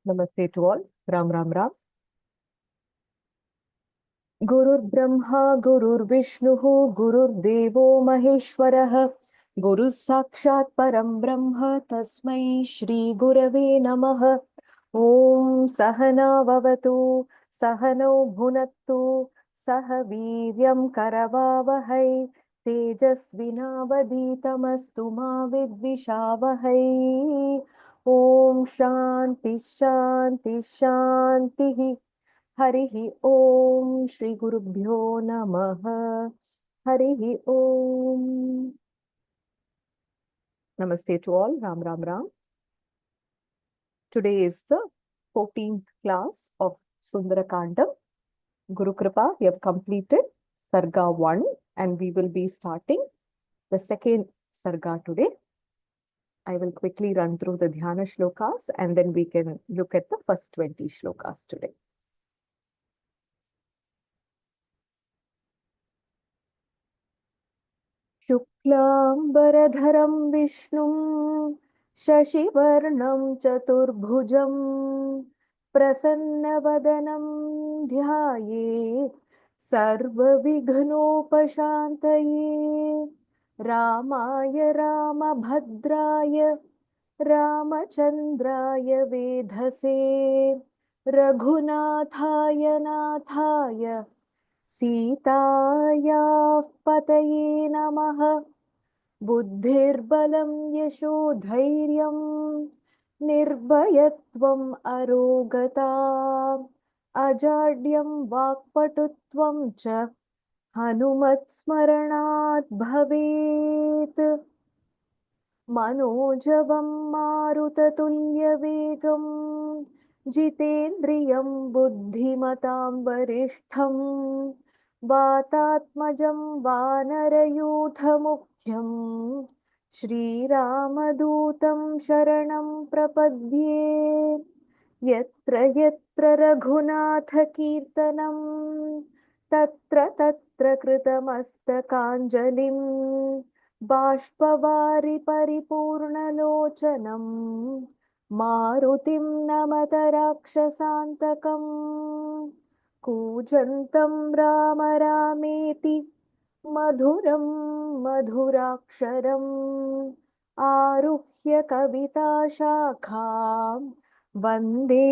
Namaste to all. Ram Ram Ram. Gurur Brahma, Gurur Vishnuhu, Gurur Devo Maheshwaraha, Guru Sakshat Param Brahma, Tasmai Shri Gurave Namaha. Om Sahana Vavatu, Sahano Bhunattu, Saha Viryam Karavavahai, Tejasvinavaditamastu ma vidvishavahai. Om Shanti Shanti Shanti. Harihi Om Shri Gurubhyo Namaha. Harihi Om. Namaste to all. Ram Ram Ram. Today is the 14th class of Sundara Kandam. Guru Kripa, we have completed Sarga 1 and we will be starting the second Sarga today. I will quickly run through the Dhyana shlokas and then we can look at the first 20 shlokas today. शुक्लाम्बरधरं विष्णुं शशिवर्णं चतुर्भुजं प्रसन्नवदनं ध्यायेत् सर्वविघ्नोपशान्तये रामाय रामभद्राय रामचन्द्राय वेधसे रघुनाथाय नाथाय सीतायाः पतये नमः। बुद्धिर्बलं यशोधैर्यं निर्भयत्वम् अरोगता अजाड्यं वाक्पटुत्वं च हनुमत्स्मरणात् भवेत्। मनोजवं मारुततुल्यवेगं जितेन्द्रियं बुद्धिमतां वरिष्ठं वातात्मजं वानरयूथमुख्यं श्रीरामदूतं शरणं प्रपद्ये। यत्र यत्र रघुनाथकीर्तनं तत्र तत्र कृतमस्तकाञ्जलिं बाष्पवारि परिपूर्णलोचनं मारुतिं नमत राक्षसान्तकम्। कूजन्तं राम रामेति मधुरं मधुराक्षरम् आरुह्य कविताशाखां वन्दे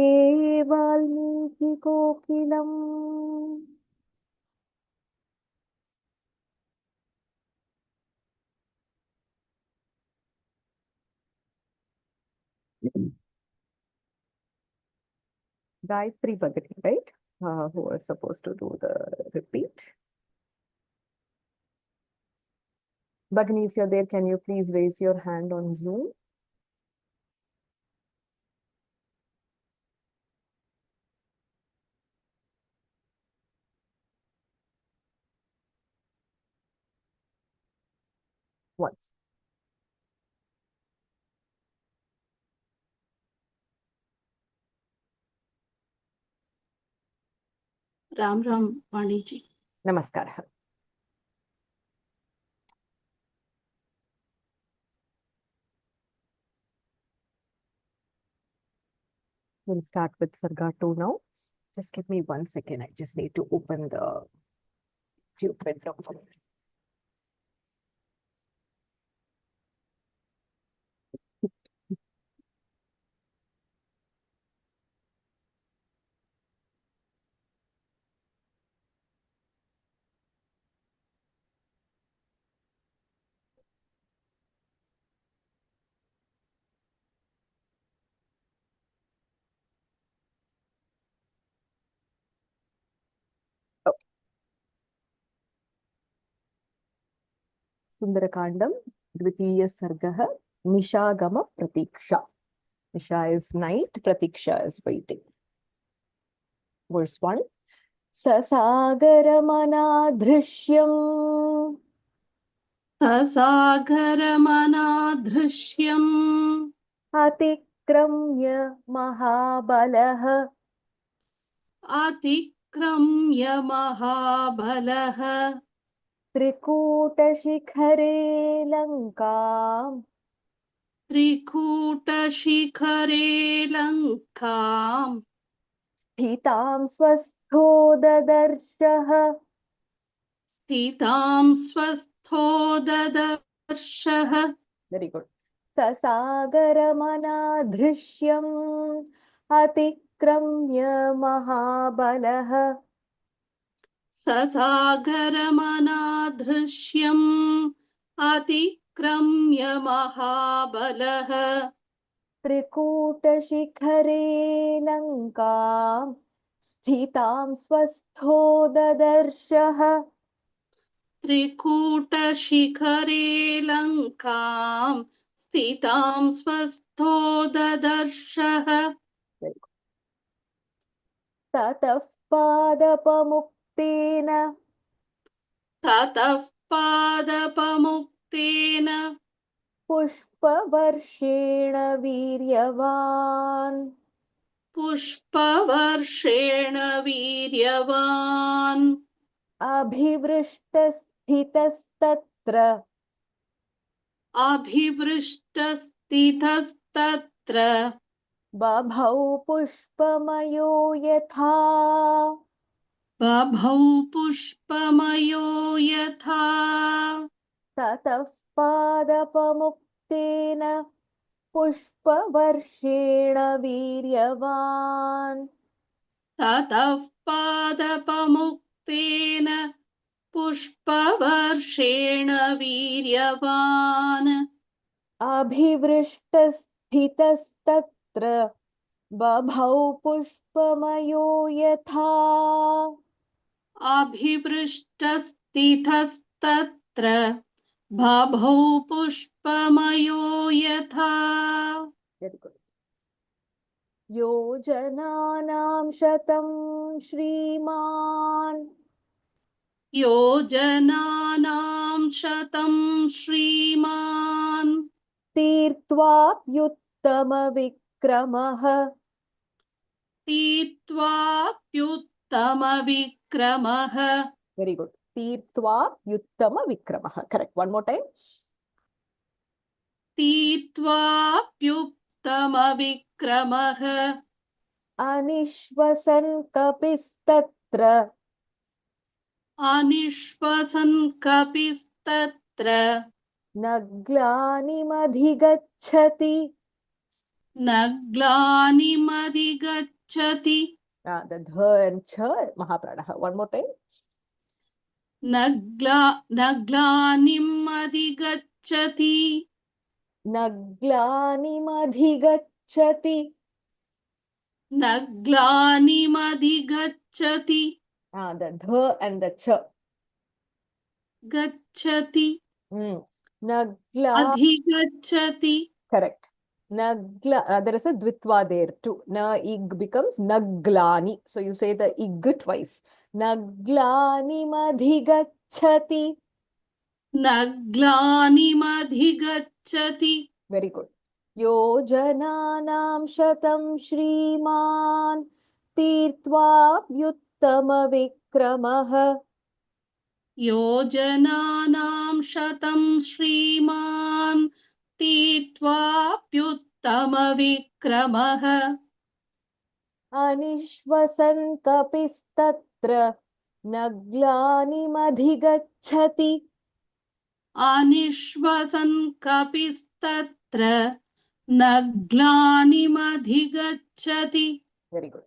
वाल्मीकिकोकिलम्। Gayatri Bhagati, right? Who are supposed to do the repeat. Bhagini, if you're there, can you please raise your hand on Zoom? Once. Ram Ram Pandiji. Namaskar. We'll start with Sarga 2 now. Just give me 1 second. I just need to open the tube window. Sundarakandam, Dvitiya Sargaha, Nishagama Pratiksha. Nisha is night, Pratiksha is waiting. Verse 1. Sasagaramana Sasagaramana-drishyam Atikramya Mahabalah Atikramya Mahabalah Trikutashikare Lankam त्रिकूटशिखरे लङ्काम् स्थितां स्वस्थो ददर्शः स्थितां स्वस्थो ददर्शः very गुड ससागरमनाधृष्यम् अतिक्रम्य महाबलः ससागरमनादृश्यम् अतिक्रम्य महाबलः त्रिकूटशिखरे लङ्काम् स्थितां स्वस्थो ददर्शः त्रिकूटशिखरे लङ्काम् स्थितां स्वस्थो ददर्शः ततः पादपमुक्तेन ततः पादपमुक्तेन पुष्पवर्षेण वीर्यवान् पुष्पवर्षेण वीर्यवान् अभिवृष्टस्थितस्तत्र अभिवृष्टस्थितस्तत्र बभौ पुष्पमयो यथा बभौ पुष्पमयो यथा ततः पादपमुक्तेन पुष्पवर्षेण वीर्यवान् ततः पादपमुक्तेन पुष्पवर्षेण वीर्यवान् अभिवृष्टस्थितस्तत्र बभौ पुष्पमयो यथा अभिवृष्टस्थितस्तत्र बभौ पुष्पमयो यथा Very good. योजनानां शतं श्रीमान् योजनानां शतं श्रीमान् तीर्त्वाप्युत्तमविक्रमः तीर्त्वाप्युत्तमविक्रमः Very good. तीर्त्वाप्युत्तमविक्रमः. Correct. One more time. तीर्त्वाप्युत्तमविक्रमः अनिश्वसन् कपिस्तत्र अनिश्वसन् कपिस्तत्र नग्लानिमधिगच्छति. न ग्लानिमधिगच्छति The dha and cha Mahapranaha. One more time. न ग्लानिमधिगच्छति नग्लानिमधिगच्छति. न ग्लानिमधिगच्छति The dha and the cha. गच्छति Nagla. अधिगच्छति Correct. Nagla. There is a dvitva there too. Na ig becomes naglani. So you say the ig twice. Naglani madhigachati. न ग्लानिमधिगच्छति Very good. योजनानां शतं श्रीमान् तीर्त्वाप्युत्तमविक्रमः योजनानां शतं श्रीमान् तीर्त्वाप्युत्तमविक्रमः अनिश्वसन् कपिस्तत्र नग्लानिमधिगच्छति. अनिश्वसन् कपिस्तत्र न ग्लानिमधिगच्छति Very good.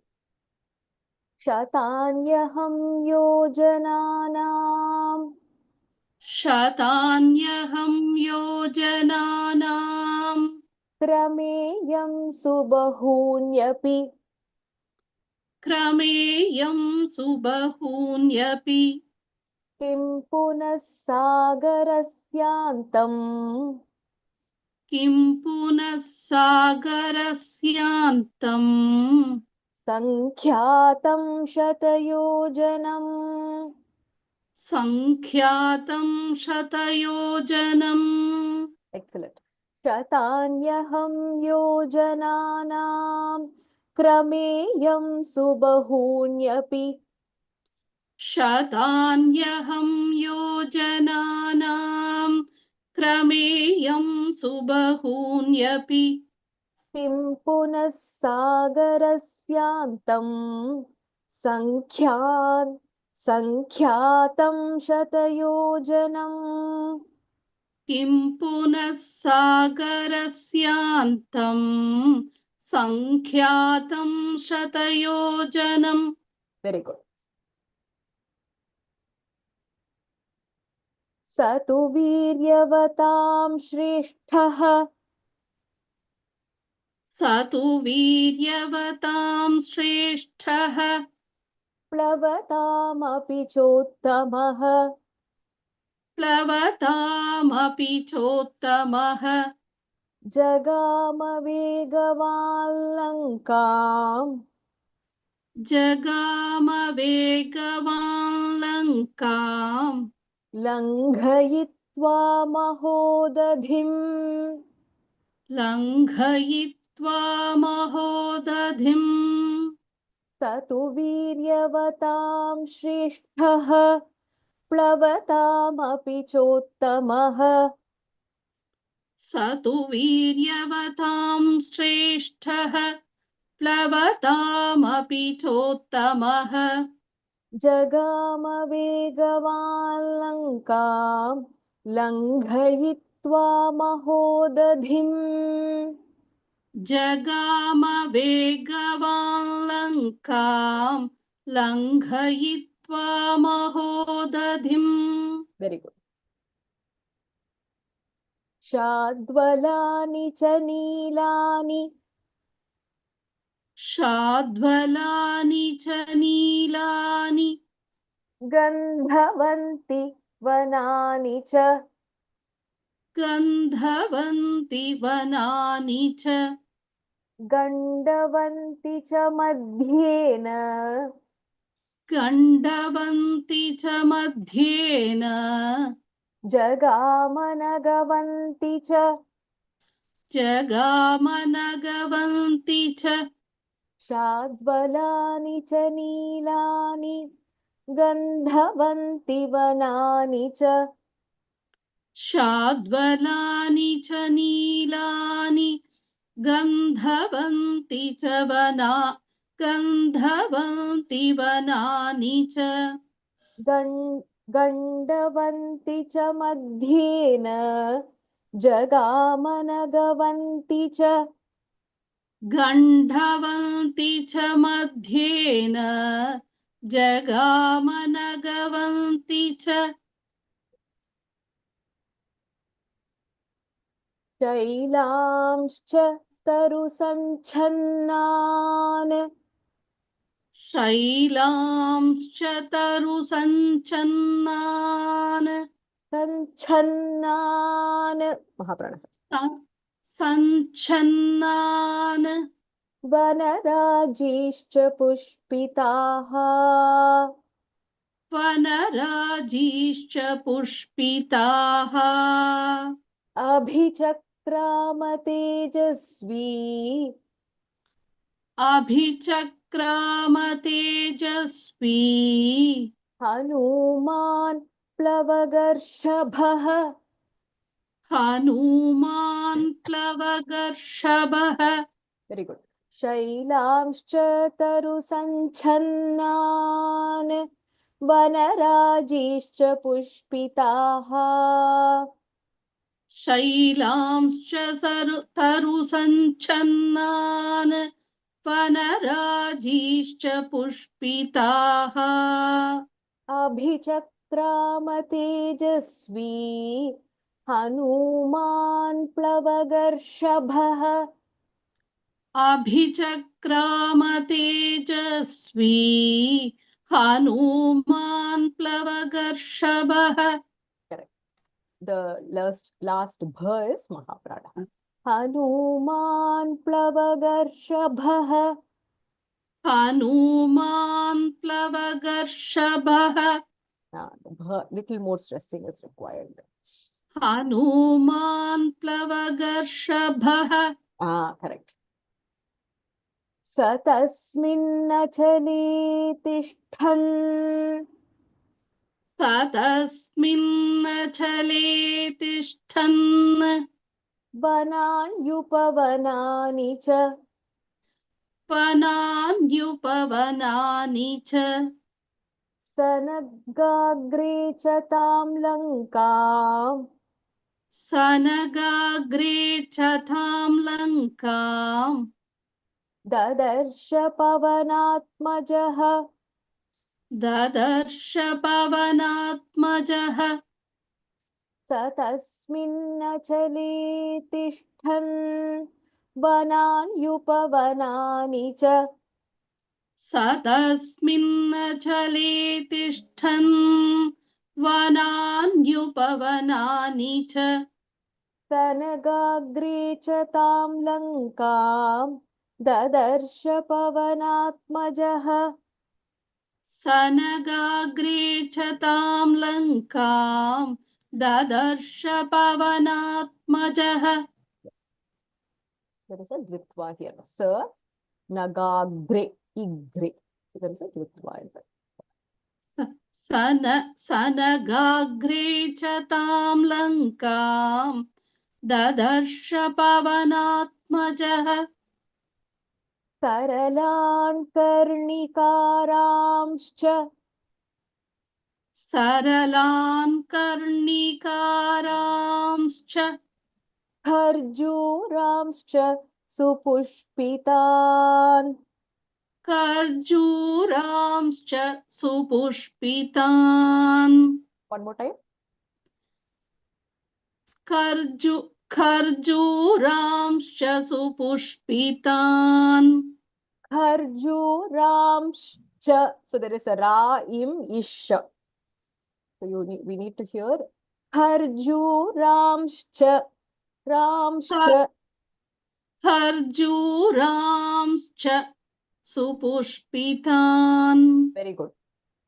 शतान्यहं योजनानां शतान्यहं योजनानां क्रमेयं सुबहून्यपि क्रमेयं सुबहून्यपि किं पुनः सागरस्यान्तम् किं पुनः सागरस्यान्तम् सङ्ख्यातं शतयोजनम्. सङ्ख्यातं शतयोजनम् Excellent. शतान्यहं योजनानां क्रमेयं सुबहून्यपि शतान्यहं योजनानां क्रमेयं सुबहून्यपि किं पुनः सागरस्यान्तं सङ्ख्यातं शतयोजनम् किं पुनः सागरस्यान्तं सङ्ख्यातं शतयोजनम् वेरी गुड स तु वीर्यवतां श्रेष्ठः स तु वीर्यवतां श्रेष्ठः प्लवतामपि चोत्तमः प्लवतामपि चोत्तमः जगाम वेगवान् लङ्काम् जगाम वेगवान् लङ्काम् लङ्घयित्वा महोदधिम् लङ्घयित्वा महोदधिम् स तु वीर्यवतां श्रेष्ठः प्लवतामपि चोत्तमः स तु वीर्यवतां श्रेष्ठः प्लवतामपि चोत्तमः जगाम वेगवान् लङ्काम् लङ्घयित्वा महोदधिम् जगाम वेगवान् लङ्काम् लङ्घयित्वा महोदधिम् वेरी गुड शाद्वलानि च नीलानि शाद्वलानि च नीलानि गन्धवन्ति वनानि च गन्धवन्ति वनानि च गण्डवन्ति च मध्येन गण्डवन्ति च मध्येन जगामनगवन्ति च जगामनगवन्ति च शाद्वलानि च नीलानि गन्धवन्ति वनानि च शाद्वलानि च नीलानि गन्धवन्ति च गन्धवन्ति वनानि च गण्डवन्ति च मध्येन जगामनगवन्ति च गण्डवन्ति च मध्येन जगामनगवन्ति च शैलांश्च तरुसञ्छन्नान् शैलांश्च तरुसञ्चन्नान् सञ्छन्नान् महाप्राणः सञ्छन्नान् वनराजीश्च पुष्पिताः वनराजीश्च पुष्पिताः अभिचक्राम तेजस्वी अभिचक्राम तेजस्वी हनूमान् प्लवगर्षभः हनूमान् प्लवगर्षभः वेरी गुड शैलांश्च तरुसञ्छन्नान् वनराजीश्च पुष्पिताः शैलांश्च तरुसञ्छन्नान् वनराजीश्च पुष्पिताः अभिचक्राम तेजस्वी हनूमान् प्लवगर्षभः अभिचक्राम तेजस्वी हनूमान् प्लवगर्षभः Correct. The last verse Mahaprana. हनूमान् प्लवगर्षभः हनूमान् प्लवगर्षभः little more stressing is required. हनूमान् प्लवगर्षभः Correct. स तस्मिन्नचले तिष्ठन् स तस्मिन्नचले तिष्ठन् वनान्युपवनानि च वनान्युपवनानि च सनगाग्रे च तां लङ्काम् सनगाग्रे च तां लङ्काम् ददर्श पवनात्मजः ददर्श पवनात्मजः स तस्मिन्नचले तिष्ठन् वनान्युपवनानि च स तस्मिन्नचले तिष्ठन् वनान्युपवनानि च सनगाग्रे च तां लङ्काम् ददर्श पवनात्मजः सनगाग्रे च तां लङ्काम् ददर्श पवनात्मजः There is a dvitva here. Sa nagagre igre. So there is a dvitva in that. सनगाग्रे च तां लङ्काम् ददर्श पवनात्मजः सरलान् कर्णिकारांश्च सरलान् कर्णिकारांश्च खर्जूरांश्च सुपुष्पितान् खर्जूरांश्च सुपुष्पितान् One more time. खर्जूरांश्च सुपुष्पितान् Kharjuramscha. So there is a ra, im, ish. So we need to hear Kharjuramscha. Ramscha. खर्जूरांश्च सुपुष्पितान् Very good.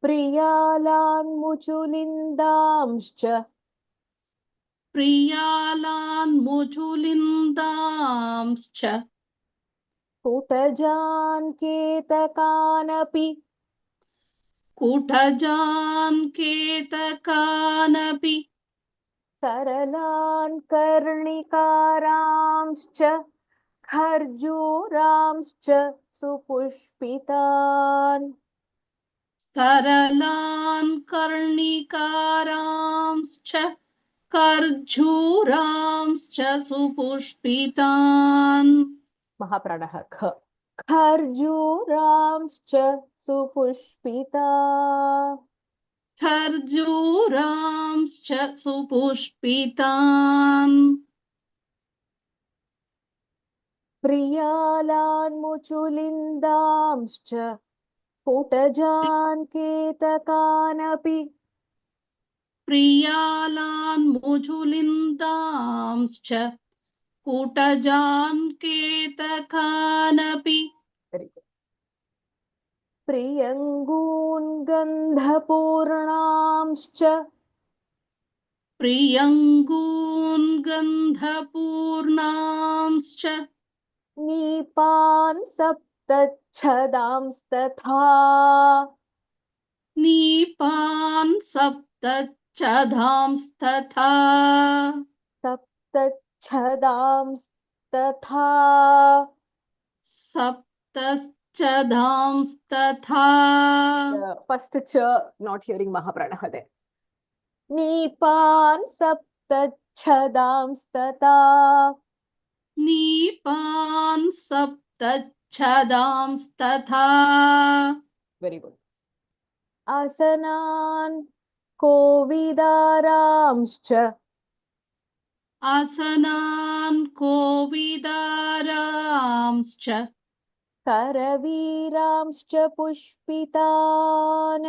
Priyalan muchulindamscha. प्रियालान् मुचुलिन्दांश्च Kutajan ketakaanapi. कुटजान् केतकानपि Saralan karnikaramscha. Kharjuramscha supushpitan. सरलान् कर्णिकारांश्च खर्जूरांश्च सुपुष्पितान् Mahapranah kha. Kharjuramscha supushpita. खर्जूरांश्च सुपुष्पितान् Priyalan muchulindamscha. Kutajan ketakaanapi. प्रियालान् मुचुलिन्दांश्च कुटजान् केतकानपि Very good. Priyangun gandhapurnamscha. प्रियङ्गून् गन्धपूर्णांश्च Nipan saptachadamstatha. नीपान् सप्तच्छदांस्तथा Saptachadamstatha. सप्तश्चदांस्तथा First cha not hearing Mahapranah there. Nipan saptachadamstatha. नीपान् सप्तच्छदांस्तथा Very good. Asanan kovidaramscha. आसनान् कोविदारांश्च Karaviramscha pushpitan.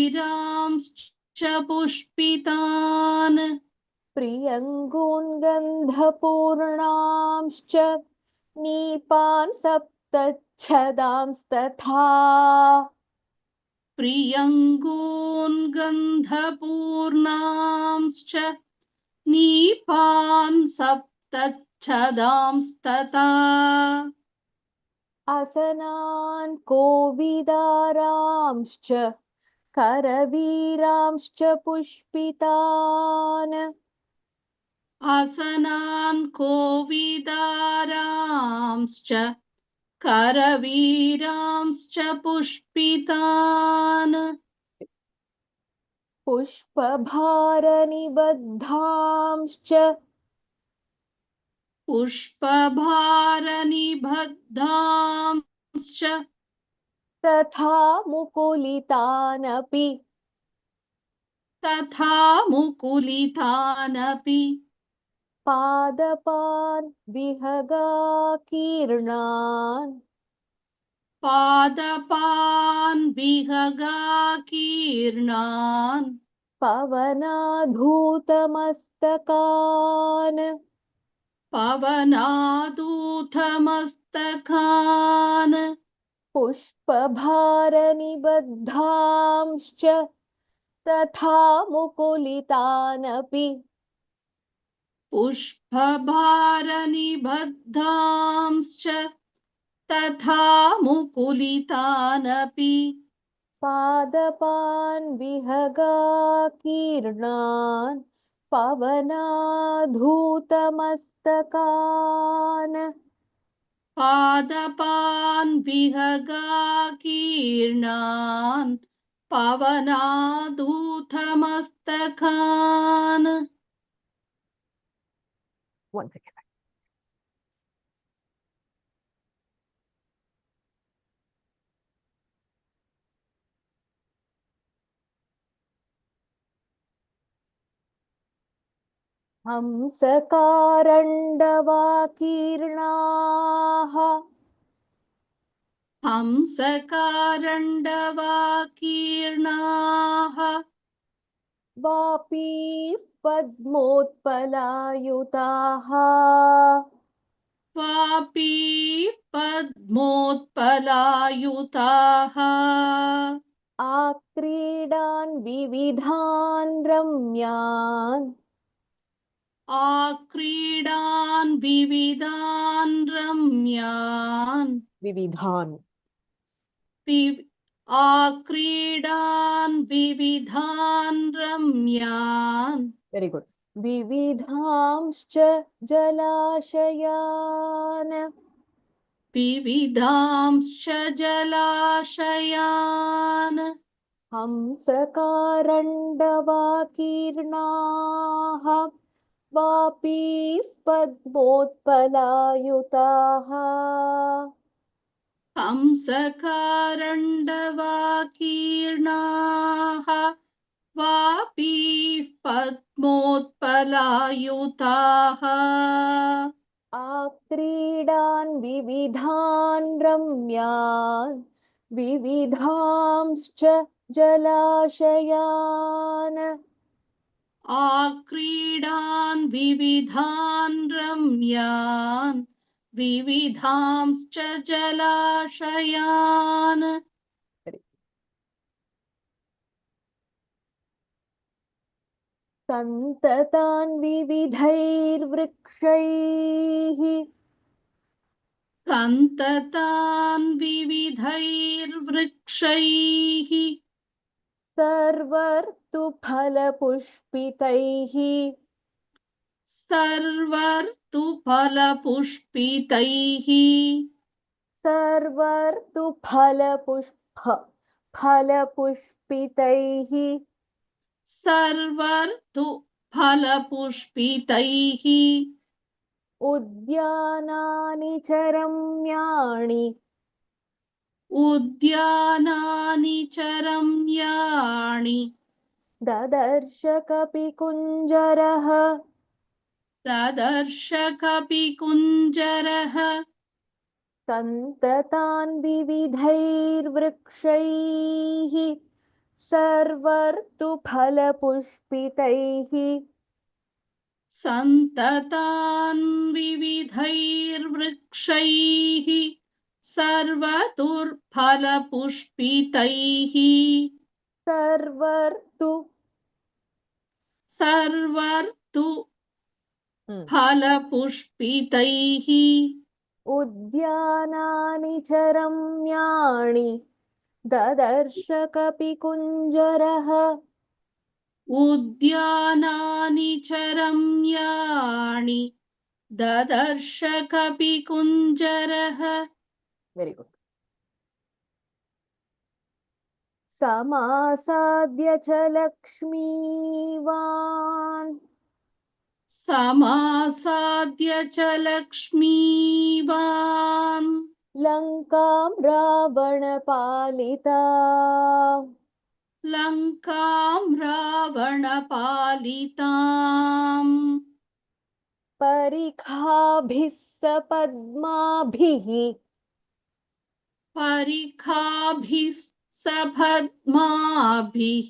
करवीरांश्च पुष्पितान् Priyangun gandhapurnamscha. Nipan saptachadamstatha. प्रियङ्गून् गन्धपूर्णांश्च नीपान् सप्तच्छदांस्तथा Asanan kovidaramscha. करवीरांश्च पुष्पितान् असनान् कोविदारांश्च करवीरांश्च पुष्पितान् पुष्पभारनिबद्धांश्च पुष्पभारनिबद्धांश्च तथा मुकुलितानपि तथा मुकुलितानपि पादपान् विहगाकीर्णान् पादपान् विहगाकीर्णान् पवनाधूतमस्तकान् पवनादूतमस्तकान् पुष्पभारनिबद्धांश्च तथा मुकुलितानपि पुष्पभारनिबद्धांश्च तथा मुकुलितानपि पादपान् विहगाकीर्णान् पवनाधूतमस्तकान् पादपान् विहगाकीर्णान् पवनादूतमस्तकान् Once again. हंसकारण्डवाकीर्णाः हंसकारण्डवाकीर्णाः वापीः पद्मोत्पलायुताः वापी पद्मोत्पलायुताः आक्रीडान् विविधान् रम्यान् आक्रीडान् विविधान् रम्यान् विविधान् आक्रीडान् विविधान् रम्यान् वेरी गुड विविधांश्च जलाशयान् विविधांश्च जलाशयान् हंसकारण्डवाकीर्णाः वापीः पद्मोत्पलायुताः हंसकारण्डवाकीर्णाः वापीः पद्मोत्पलायुताः आक्रीडान् विविधान् रम्यान् विविधांश्च जलाशयान् आक्रीडान् विविधान् रम्यान् विविधांश्च जलाशयान् सन्ततान् विविधैर्वृक्षैः सन्ततान् विविधैर्वृक्षैः सर्वर्तुफलपुष्पितैः सर्वर्तुफलपुष्पितैः फलपुष्पितैः सर्वर्तुफलपुष्पितैः उद्यानानि च रम्याणि उद्यानानि च रम्याणि ददर्श कपिकुञ्जरः ददर्श कपिकुञ्जरः सन्ततान् विविधैर्वृक्षैः सर्वर्तुफलपुष्पितैः सन्ततान् विविधैर्वृक्षैः सर्वतुर्फलपुष्पितैः सर्वर्तु सर्वर्तु फलपुष्पितैः उद्यानानि च रम्याणि ददर्श कपिकुञ्जरः उद्यानानि च रम्याणि ददर्श कपिकुञ्जरः वेरी गुड समासाद्य च लक्ष्मीवान् समासाद्य च लक्ष्मीवान् लङ्कां रावणपालिता लङ्कां रावणपालिताम् परिखाभिः सपद्माभिः परिखाभिः सपद्माभिः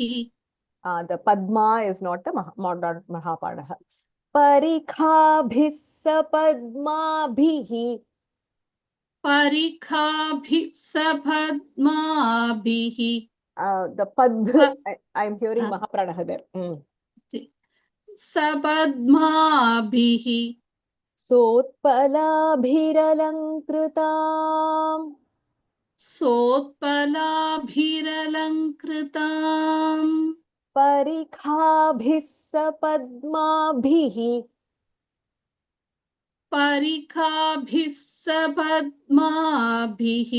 the Padma is not the modern Mahaparah. परिखाभिः सपद्माभिः परिखाभिः सपद्माभिः the Pad, I am hearing Mahapranah there. सपद्माभिः सोत्पलाभिरलङ्कृताम् सोत्पलाभिरलङ्कृताम् परिखाभिः सपद्माभिः परिखाभिः सपद्माभिः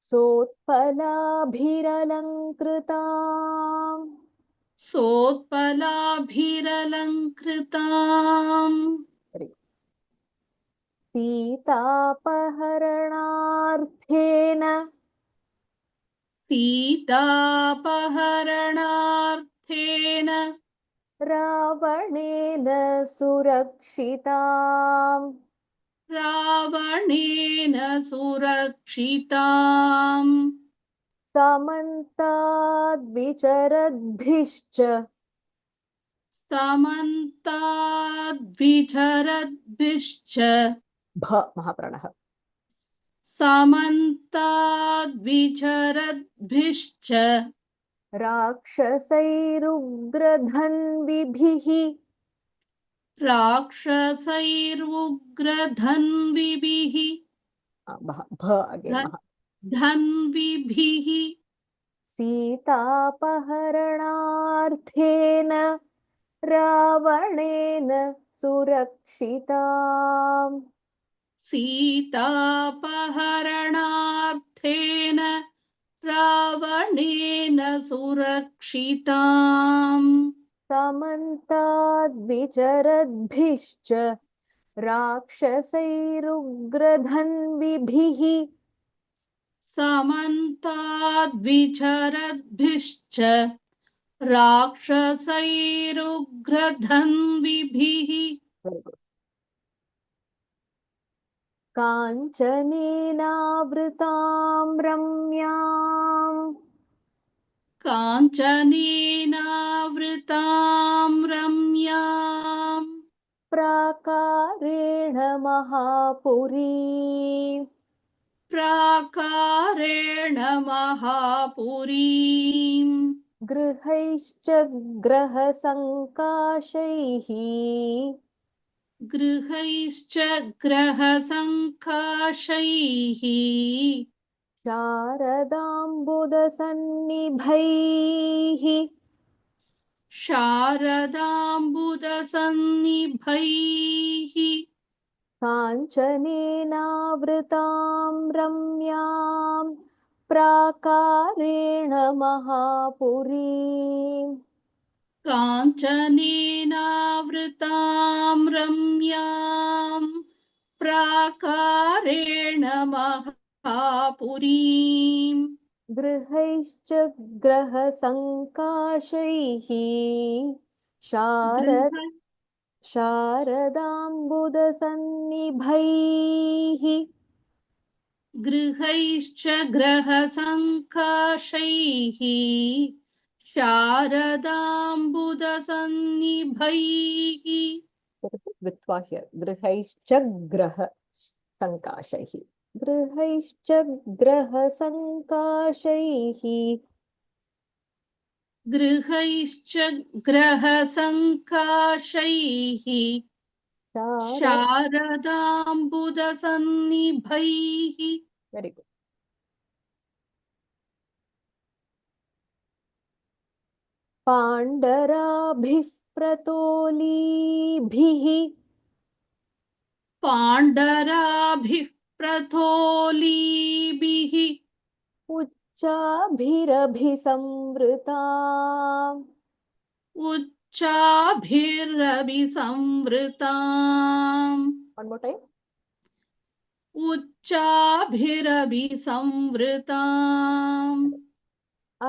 सोत्पलाभिरलङ्कृताम् सोत्पलाभिरलङ्कृताम् सीतापहरणार्थेन सीतापहरणार्थेन रावणेन सुरक्षिताम् रावणेन सुरक्षिताम् समन्ताद्विचरद्भिश्च समन्ताद्विचरद्भिश्च महाप्राणः समन्ताद्विचरद्भिश्च राक्षसैरुग्रधन्विभिः राक्षसैरुग्रधन्विभिः धन्विभिः सीतापहरणार्थेन रावणेन सुरक्षिताम् सीतापहरणार्थेन रावणेन सुरक्षिताम् समन्ताद्विचरद्भिश्च राक्षसैरुग्रधन्विभिः समन्ताद्विचरद्भिश्च राक्षसैरुग्रधन्विभिः काञ्चनेनावृतां रम्याम् काञ्चनेनावृतां रम्याम् प्राकारेण महापुरी प्राकारेण महापुरीम् गृहैश्च ग्रहसङ्काशैः गृहैश्च ग्रहसङ्काशैः शारदाम्बुदसन्निभैः शारदाम्बुदसन्निभैः काञ्चनेनावृतां रम्यां प्राकारेण महापुरीम् काञ्चनेनावृतां रम्याम् प्राकारेण महापुरीम् गृहैश्च ग्रहसङ्काशैः शारदाम्बुदसन्निभैः गृहैश्च ग्रहसङ्काशैः शारदाम्बुदसन्निभैः वित्वा हियर् गृहैश्च ग्रहसङ्काशैः गृहैश्च ग्रहसङ्काशैः गृहैश्च ग्रहसङ्काशैः शारदाम्बुदसन्निभैः वेरि गुड् पाण्डराभिः प्रतोलीभिः पाण्डराभिः प्रथोलीभिः उच्चाभिरभिसंवृता उच्चाभिरभिसंवृताम् one more time उच्चाभिरभिसंवृताम्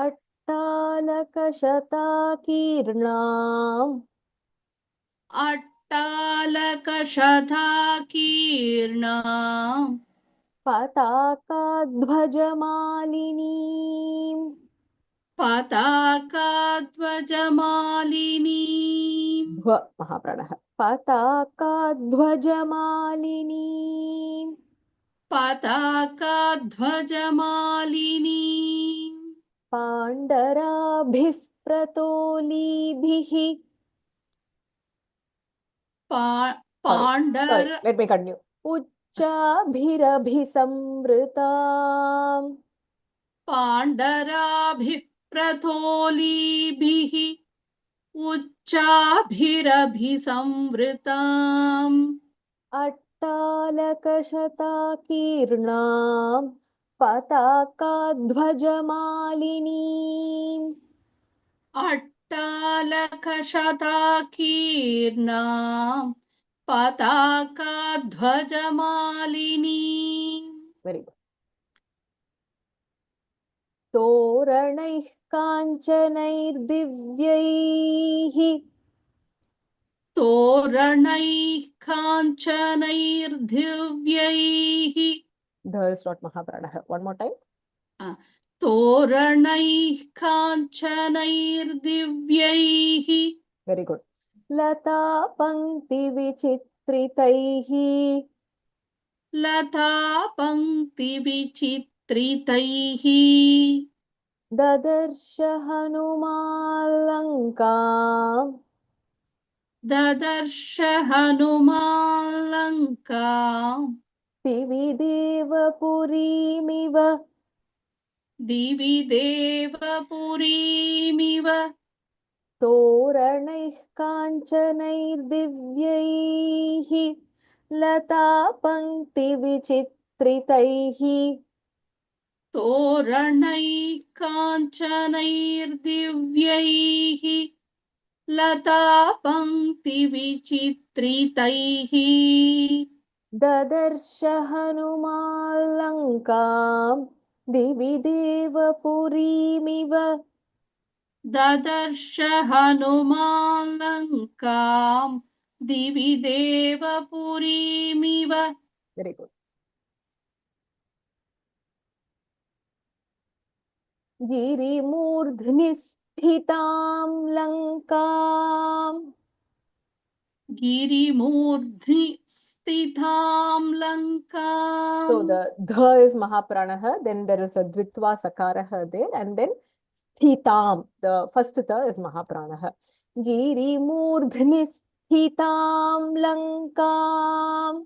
अट्टालकशताकीर्णाम् अट्टालकशताकीर्णाम् पताकाध्वजमालिनीम् पताकाध्वजमालिनीम् ध्व महाप्राणः पताकाध्वजमालिनीम् पताकाध्वजमालिनीम् पाण्डराभिः प्रतोलीभिः sorry let me continue उच्चाभिरभिसंवृताम् पाण्डराभिः प्रथोलीभिः उच्चाभिरभिसंवृताम् अट्टालकशताकीर्णाम् पताकाध्वजमालिनीम् अट्टालकशताकीर्णाम् पताकाध्वजमालिनीम् very good तोरणैः काञ्चनैर्दिव्यैः तोरणैः काञ्चनैर्दिव्यैः the is not महाप्राणः one more time तोरणैः काञ्चनैर्दिव्यैः very good लता पङ्क्तिविचित्रितैः लता पङ्क्तिविचित्रितैः ददर्श हनुमालङ्काम् ददर्श हनुमालङ्काम् दिवि देवपुरीमिव दिवि देवपुरीमिव तोरणैः काञ्चनैर्दिव्यैः लता पङ्क्तिविचित्रितैः तोरणैः काञ्चनैर्दिव्यैः लता पङ्क्तिविचित्रितैः ददर्श हनुमालङ्काम् दिवि देवपुरीमिव ददर्श हनुमालङ्काम् दिवि देवपुरीमिव very good गिरिमूर्ध्नि स्थितां लङ्काम् गिरिमूर्ध्नि स्थितां लङ्काम् so the dha is mahapranah then there is a dvitva sakarah there and then sthitam the first tha is mahapranah गिरिमूर्ध्नि स्थितां लङ्काम्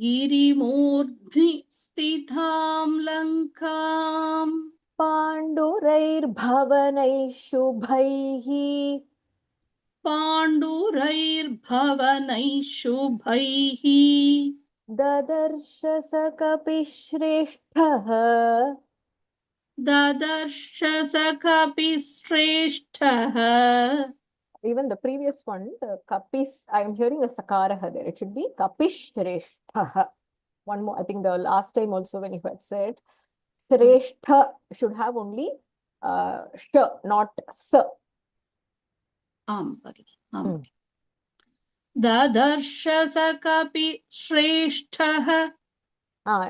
गिरिमूर्ध्नि स्थितां लङ्काम् पाण्डुरैर्भवनैः शुभैः पाण्डुरैर्भवनैः शुभैः ददर्श स कपिश्रेष्ठः ददर्श स कपिश्रेष्ठः even the previous one the kapis I am hearing a sakarah there it should be kapishreshtha one more I think the last time also when you had said Shrestha should have only sh, not s. ददर्श स कपिश्रेष्ठः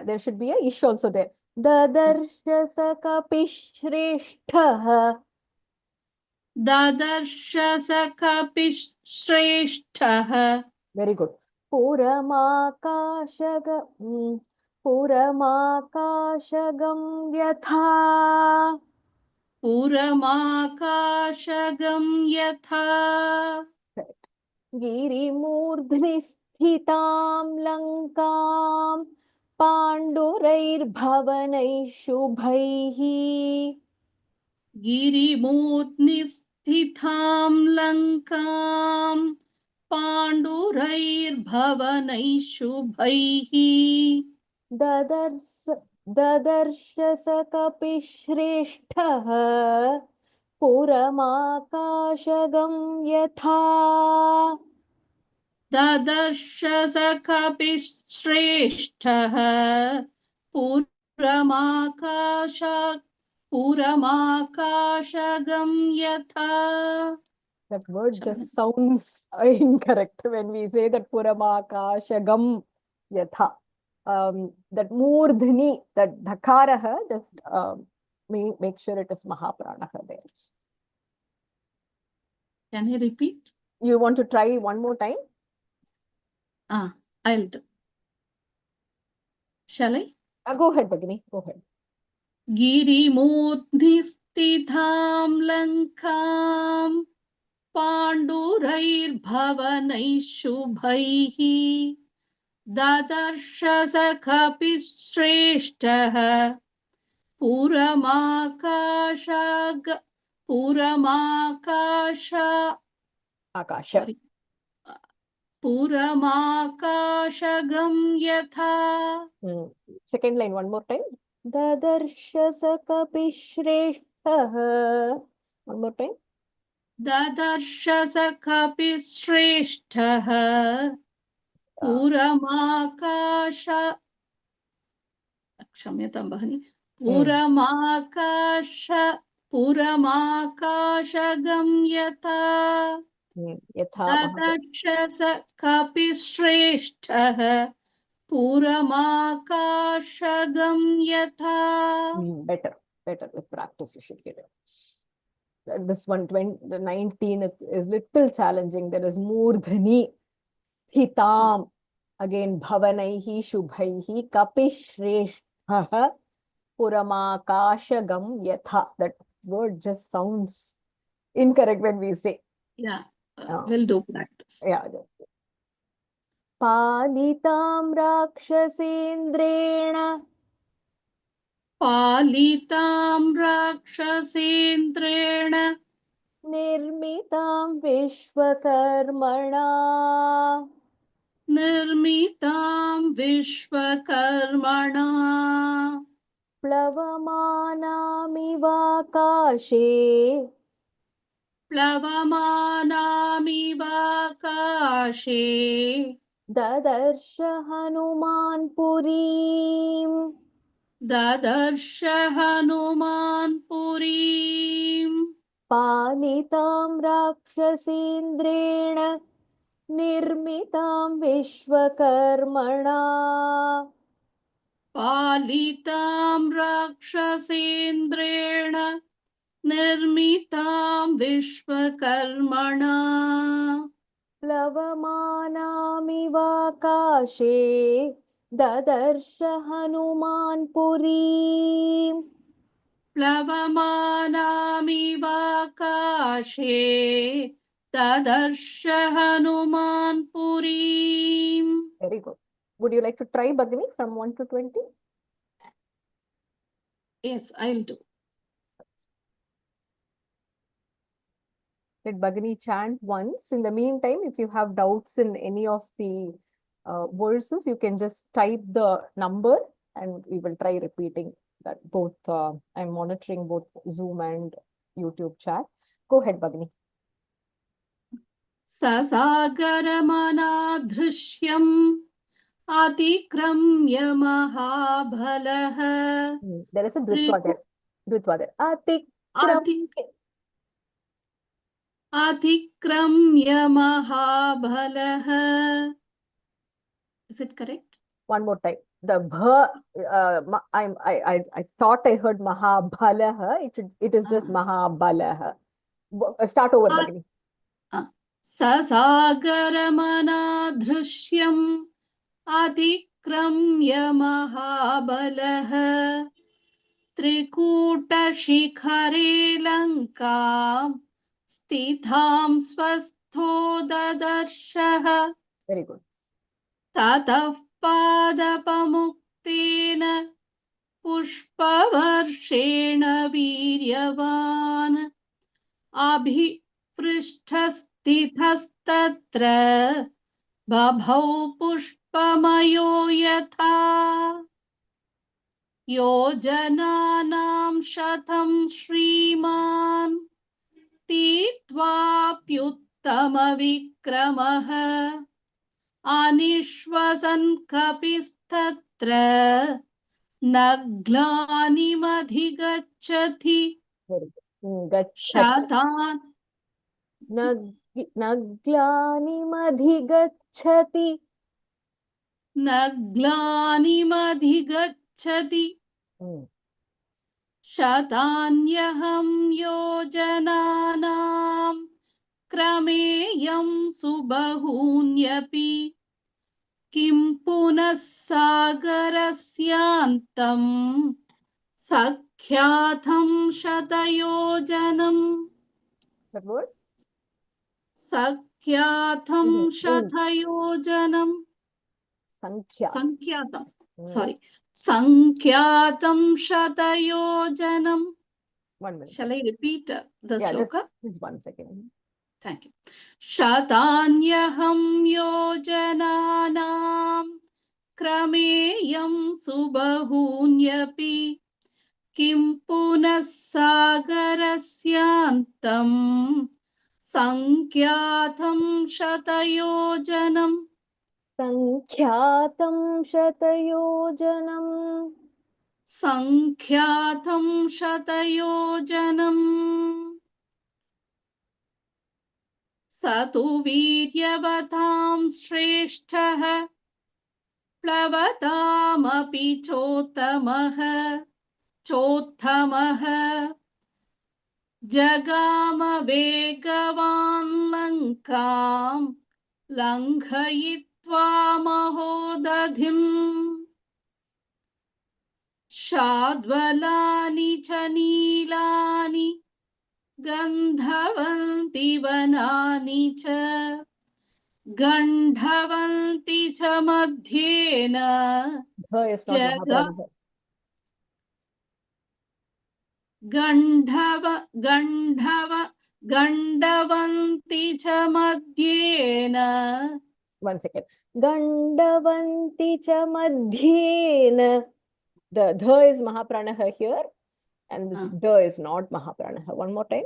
There should be a ish also there. Dadarsh sa kapishreshtha. ददर्श स कपिश्रेष्ठः Very good. Puramakashagam yatha. पुरमाकाशगं यथा गिरिमूर्ध्नि स्थितां लङ्कां पाण्डुरैर्भवनैः शुभैः गिरिमूर्ध्नि स्थितां लङ्कां पाण्डुरैर्भवनैः शुभैः ददर्श स कपिश्रेष्ठः पुरमाकाशगं यथा ददर्श स कपिश्रेष्ठः पुरमाकाशगं यथा. That word just sounds incorrect when we say that Puramakashagam yatha. That Murdhini, that Dhakaraha, just make sure it is Mahapranaha there. Can you repeat? You want to try one more time? I'll do. Shall I? Go ahead, Bhagini. Go ahead. गिरिमूर्ध्नि स्थितां लङ्कां पाण्डुरैर्भवनैः शुभैः ददर्श स कपिश्रेष्ठः पुरमाकाशगं यथा. Second line, one more time. Dadarsh sa kapishreshtah. One more time. ददर्श स कपिश्रेष्ठः क्षम्यतां भगिनि पुरमाकाशगं यथा ददर्श स कपिश्रेष्ठः पुरमाकाशगं यथा. Better with practice you should get it. This one, the 19 is little challenging. There is Murdhani, Hitam, again Bhavanaihi, Shubhaihi, Kapishreshtha, Puramakashagam Yatha. That word just sounds incorrect when we say. Yeah, we'll do practice. Yeah. Palitam Rakshasendrena. पालितां राक्षसेन्द्रेण निर्मितां विश्वकर्मणा विश्वकर्मणा प्लवमानामिवाकाशे ददर्श हनुमान् पुरीम् पालितां राक्षसेन्द्रेण निर्मितां विश्वकर्मणा पालितां राक्षसेन्द्रेण निर्मितां विश्वकर्मणा प्लवमानामिवाकाशे ददर्श हनुमान् पुरीम् प्लवमानामिवाकाशे ददर्श Hanuman पुरीम्. Very good. Would you like to try Bhagini from 1 to 20? Yes, I'll do. Let Bhagini chant once. In the meantime, if you have doubts in any of the verses, you can just type the number and we will try repeating that. Both I'm monitoring both Zoom and YouTube chat. Go ahead, Bhagini. ससागरमनाधृष्यम् अतिक्रम्य महाबलः. There is a dvitva there. Dvitva there. अतिक्रम्य महाबलः. Is it correct? One more time. The bha, I thought I heard Mahabalaha. It is just Mahabalaha. Start over, Bhagini. ससागरमनाधृष्यम् अतिक्रम्य महाबलः त्रिकूटशिखरे लङ्कां स्थितां स्वस्थो ददर्शः. Very good. ततः पादपमुक्तेन पुष्पवर्षेण वीर्यवान् अभिपृष्ठस्थितस्तत्र बभौ पुष्पमयो यथा योजनानां शतं श्रीमान् तीत्वाप्युत्तमविक्रमः अनिश्वसन् कपिस्तत्र नग्लानिमधिगच्छति Very good. Gachati. शतान् नग्लानिमधिगच्छति. नग्लानिमधिगच्छति शतान्यहं योजनानां क्रमेयं सुबहून्यपि किं पुनः सागरस्यान्तं सख्यातं शतयोजनम् That word? सख्यातं In. शतयोजनम् Sankhya. सङ्ख्यातं sorry सङ्ख्यातं शतयोजनम्. 1 minute. Shall I repeat the Yeah, sloka? just 1 second. Thank you. शतान्यहं योजनानां क्रमेयं सुबहून्यपि किं पुनः सागरस्यान्तं सङ्ख्यातं शतयोजनम्. सङ्ख्यातं शतयोजनम्. सङ्ख्यातं शतयोजनम्. स तु वीर्यवतां श्रेष्ठः प्लवतामपि चोत्तमः जगाम वेगवान् लङ्कां लङ्घयित्वा महोदधिम् शाद्वलानि च नीलानि गन्धवन्ति वनानि च गण्ढवन्ति च मध्येन Dha is not Mahapranah. गण्ढवन्ति च मध्येन. 1 second. Gandavanti cha madhyena. The dha is Mahapranah here, and the da is not Mahapranah. One more time.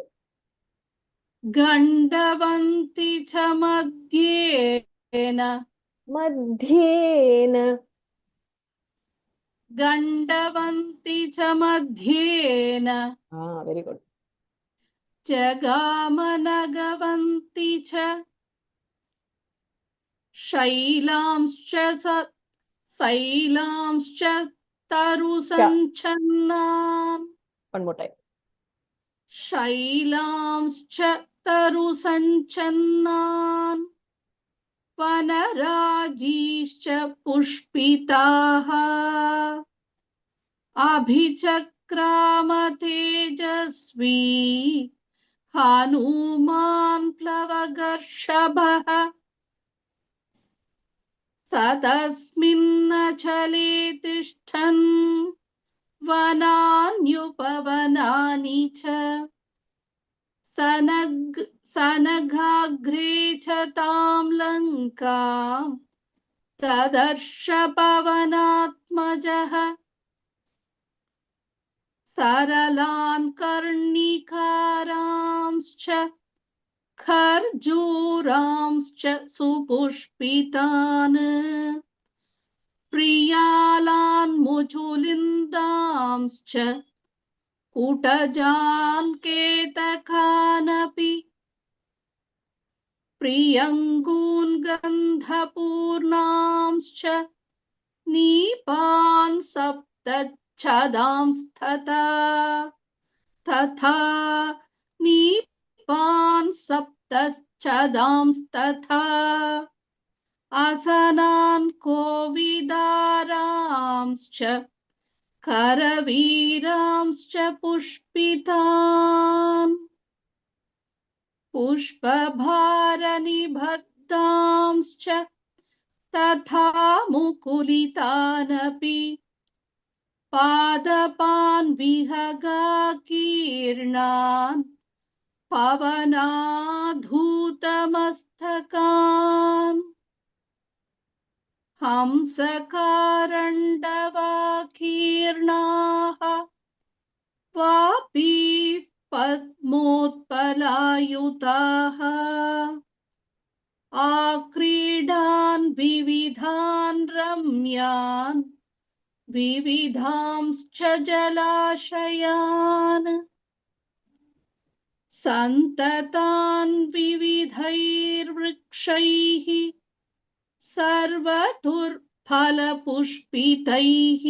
गण्ढवन्ति च मध्येन. Madhyena. गण्डवन्ति च मध्येन Very good. जगामनगवन्ति च शैलांश्च तरुसञ्छन्नान्. One more time. शैलांश्च तरुसञ्छन्नान् वनराजीश्च पुष्पिताः अभिचक्राम तेजस्वी हनुमान् प्लवगर्षभः सतस्मिन्नचले तिष्ठन् वनान्युपवनानि च सनघाग्रे च तां लङ्कां तदर्श पवनात्मजः सरलान् कर्णिकारांश्च खर्जूरांश्च सुपुष्पितान् प्रियालान् मुचुलिन्दांश्च कुटजान् केतकानपि प्रियङ्गून् गन्धपूर्णांश्च नीपान् तथा नीपान् सप्तच्छदांस्तथा आसनान् कोविदारांश्च करवीरांश्च पुष्पितान् पुष्पभारनिबद्धांश्च तथा मुकुलितानपि पादपान् विहगाकीर्णान् पवनाधूतमस्तकान् हंसकारण्डवाकीर्णाः वापीः पद्मोत्पलायुताः आक्रीडान् विविधान् रम्यान् विविधांश्च जलाशयान् सन्ततान् विविधैर्वृक्षैः सर्वतुर्फलपुष्पितैः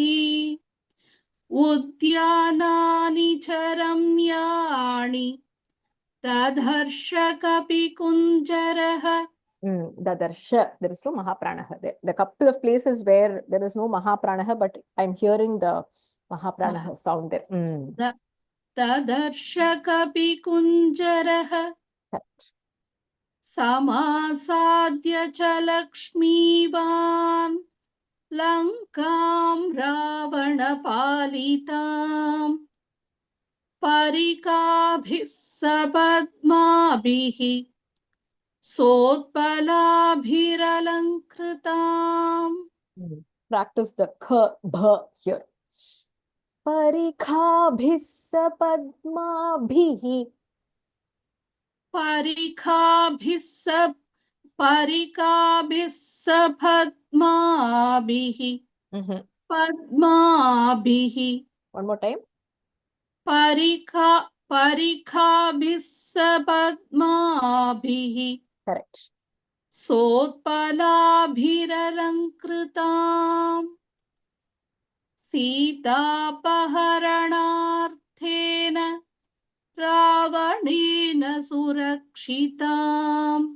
उद्यानानि च रम्याणि दधर्ष कपिकुञ्जरः. Dadarsha, there is no Mahapranaha there. The couple of places where there is no Mahapranaha, but I'm hearing the Mahapranaha sound there. ददर्श कपिकुञ्जरः समासाद्य च लक्ष्मीवान् लङ्कां रावणपालिताम् परिकाभिः सपद्माभिः सोत्पलाभिरलङ्कृताम्. Practice the k, bh here. Parikhabhih sapadmabhih. परिकाभिः सपद्माभिः पद्माभिः. One more time. परिखाभिः सपद्माभिः. Correct. सोत्पलाभिरलङ्कृताम् सीतापहरणार्थेन रावणेन सुरक्षिताम्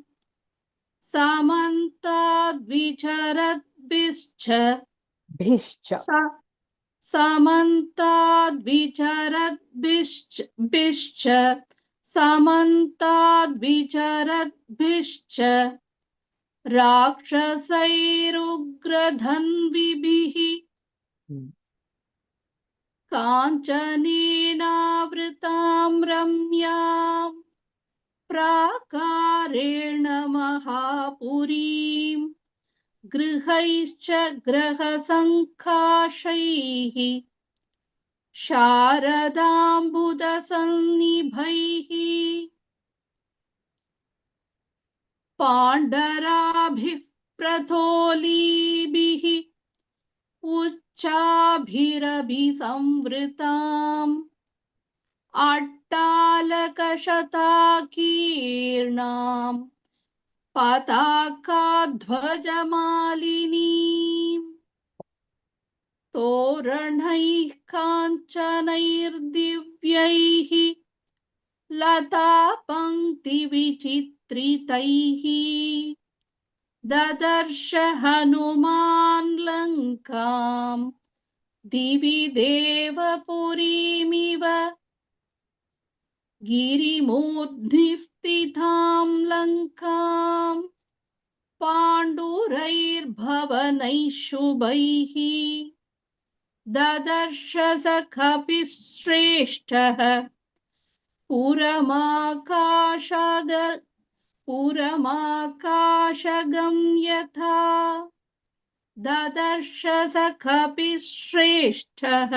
समन्ताद्विचरद्भिश्च समन्ताद्विचरद्भिश्च राक्षसैरुग्रधन्विभिः काञ्चनेनावृतां रम्यां प्राकारेण महापुरीं गृहैश्च ग्रहसङ्काशैः शारदाम्बुदसन्निभैः पाण्डराभिः प्रथोलीभिः उच्चाभिरभिसंवृताम् अट्टालकशताकीर्णां पताकाध्वजमालिनीं तोरणैः काञ्चनैर्दिव्यैः लतापङ्क्तिविचित्रितैः ददर्श हनुमान् लङ्काम् दिवि देवपुरीमिव गिरिमूर्ध्नि स्थितां लङ्काम् पाण्डुरैर्भवनैः शुभैः ददर्श स कपिश्रेष्ठः पुरमाकाशगं यथा ददर्श स कपिश्रेष्ठः.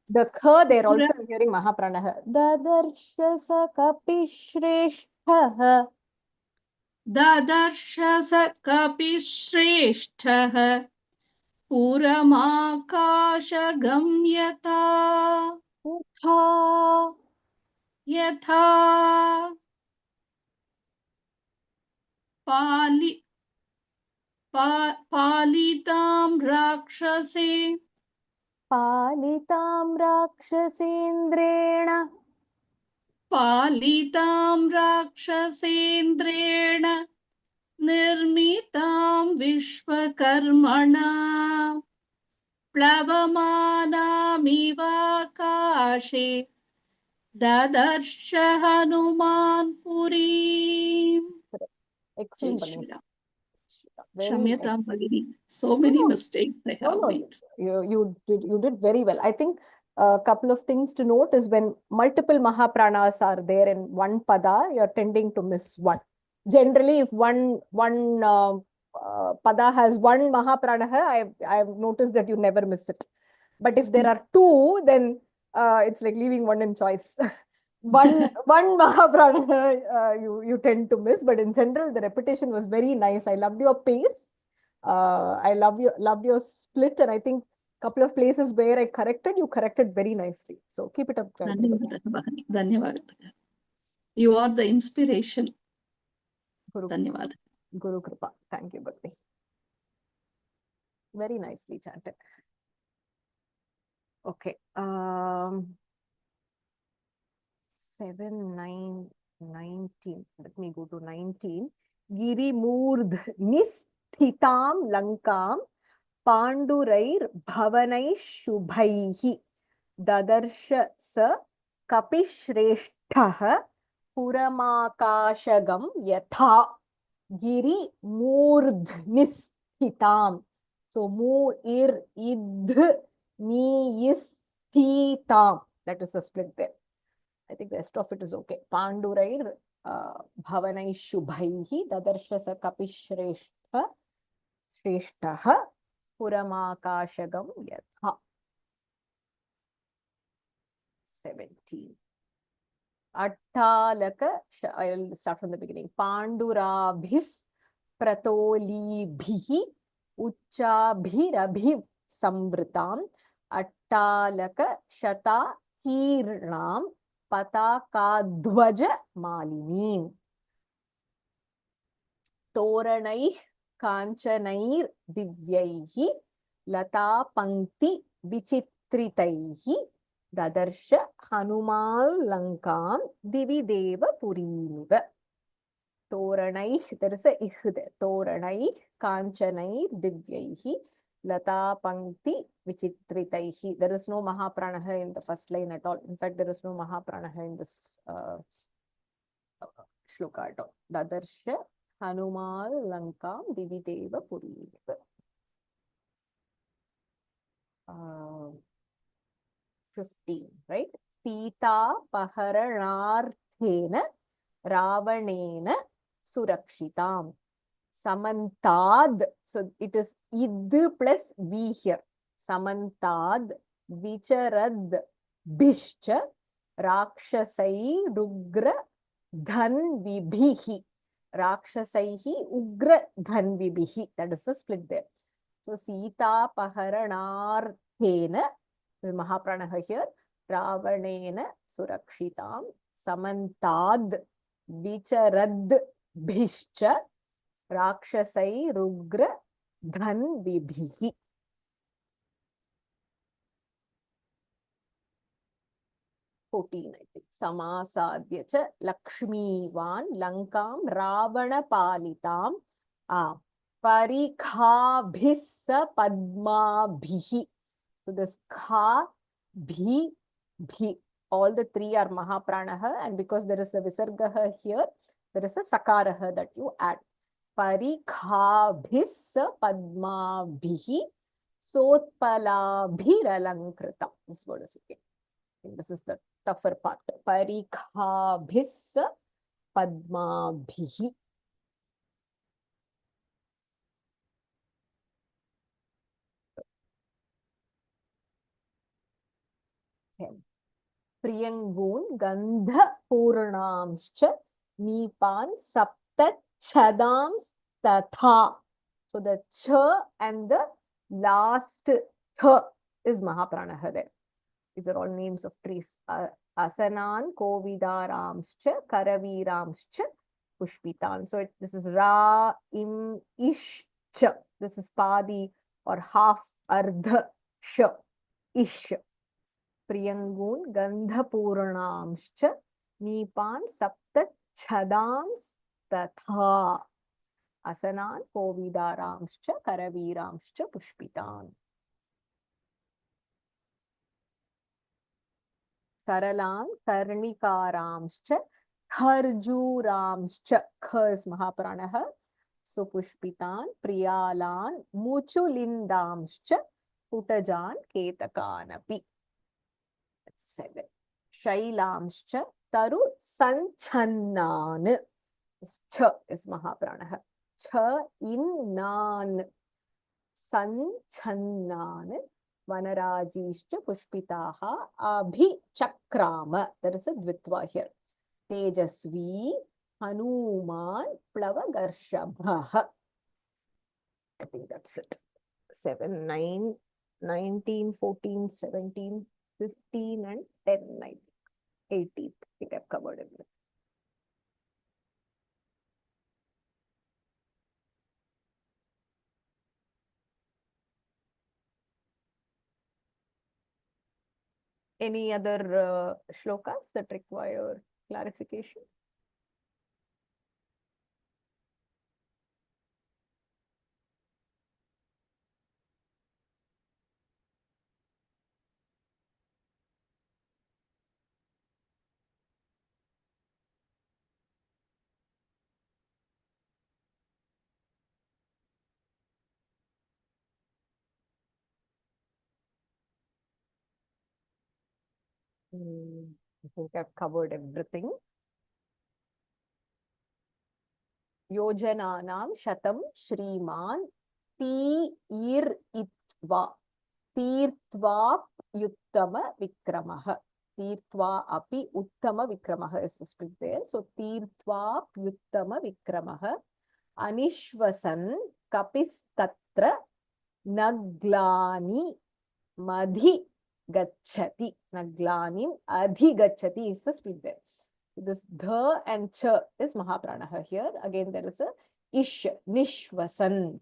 The kha there also I'm hearing Mahapranaha. Dadarsha sa kapishreshthah. ददर्श स कपिश्रेष्ठः पुरमाकाशगं यथा यथा पालितां राक्षसेन्द्रेण निर्मितां विश्वकर्मणा प्लवमानामिवाकाशे ददर्श Hanuman पुरीम्. Excellent. Kshamyatam Bhagini. So many mistakes I have made. You did very well. I think a couple of things to note is when multiple Mahapranas are there in one pada, you're tending to miss one. Generally, if one pada has one Mahaprana, I've noticed that you never miss it. But if there are two, then it's like leaving one in choice. one Mahaprana you tend to miss, but in general, the repetition was very nice. I loved your pace. I loved your split, and I think couple of places where I corrected, you corrected very nicely. So keep it up, Gayatri. ధన్యవాదాలు. You are the inspiration. ధన్యవాదాలు. Guru Kripa. Thank you, Bhakti. Very nicely chanted. Okay. 7, 9, 19. Let me go to 19. Giri Murdh Nisthitam Lankam Pandurair Bhavanai Shubhaihi Dadarsha Sa Kapishreshthah Puramakashagam Yatha Giri Murdhnis Hitam. So Mu Ir Idh Ni Is Thitam. That is a split there. I think the rest of it is okay. Pandurair Bhavanai Shubhaihi Dadarsha Sa Kapishreshthah Puramakashagam Yatha. 17. Attalaka, I'll start from the beginning. Pandurabhif Pratolibhihi Uchabhirabhiv Samvritam Attalaka Shata Hirnam Patakadvaja Malinim Toranaih Kanchanair Divyaihi Lata Pankti Vichitritaihi Dadarsha Hanumal Lankam Divideva Puriniva. Toranaih, there is a ich there. Toranaih Kanchanair Divyaihi Lata Pankti Vichitritaihi. There is no Mahapranaha in the first line at all. In fact, there is no Mahapranaha in this shloka at all. Dadarsha Hanumal Lankam Divideva Puriniva. 15, right? Sita Paharanarthena Ravanena Surakshitam. Samantad. So it is id plus v here. Samantad Vicharad Bishcha Rakshasai Rugra Dhan Vibhihi. Rakshasaihi Ugra Dhan Vibhihi. That is the split there. So Sita Paharanarthena. Mahapranaha here. Ravanena Surakshitam. Samantad Vicharad Bhishcha Rakshasai Rugra Dhan Vibhihi. 14, I think. Samasadhya Lakshmivan Lankam Ravana Palitam Parikhabhissa Padmabhihi. So this kha, bhi, bhi. All the three are Mahapranaha, and because there is a visargaha here, there is a sakaraha that you add. Parikhabhissa Padmabhihi Sotpalabhiralankritam. This word is okay. I think this is the tougher part. Parikhabhissa Padmabhihi. Priyangun Gandha Purnamscha Nipan Sapta Chadams Tatha. So the cha and the last th is Mahapranaha there. These are all names of trees. Asanan Kovidaramscha Karaviramscha Pushpitan. So this is Ra Im Ish Cha. This is Padi or half Ardha Sha. Ish. Priyangun Gandhapurnamscha Nipan Sapta Chadams Tatha. Asanan Kovidaramscha Karaviramscha Pushpitan. Saralan Karnikaramscha Harjuramscha. Kha is Mahapranaha. So Pushpitan Priyalan Muchulindamscha Putajan Ketakanapi. 7. Shailamscha taru sanchannan. Cha is Mahapranaha. Cha in nan. Sanchannan. Vanarajishcha pushpitaha abhichakrama. There is a dvitva here. Tejasvi Hanuman Plavagarshambha. I think that's it. 7, 9, 19, 14, 17, 15, and 10, I think. 18th. I think I've covered everything. Any other shlokas that require clarification? I think I've covered everything. Yojananam Shatam Shriman Tirtva. Tirtva Yuttama Vikramaha. Tirtva api Uttama Vikramaha is the split there. So Tirtva Yuttama Vikramaha. Anishvasan Kapistatra Naglani Madhi Gachati. Naglanim Adhi Gachati is the split there. This dha and cha is Mahapranaha here. Again, there is a ish, nishvasan.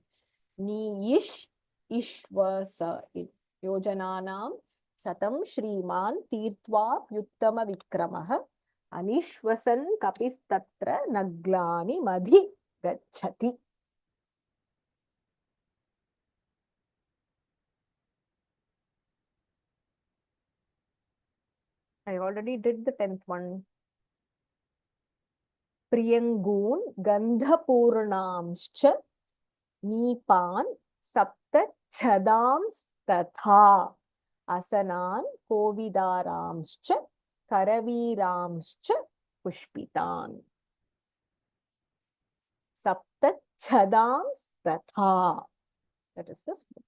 Ni ish, ishvasa. Yojananam shatam shriman tirtva yuttama vikramaha. Anishvasan kapistatra naglani madhi gachati. I already did the 10th one. Priyangun Gandhapurnamscha Nipan Sapta Chadams Tatha Asanan Kovidaramscha Karaviramscha Pushpitan. Sapta Chadams Tatha. That is the split.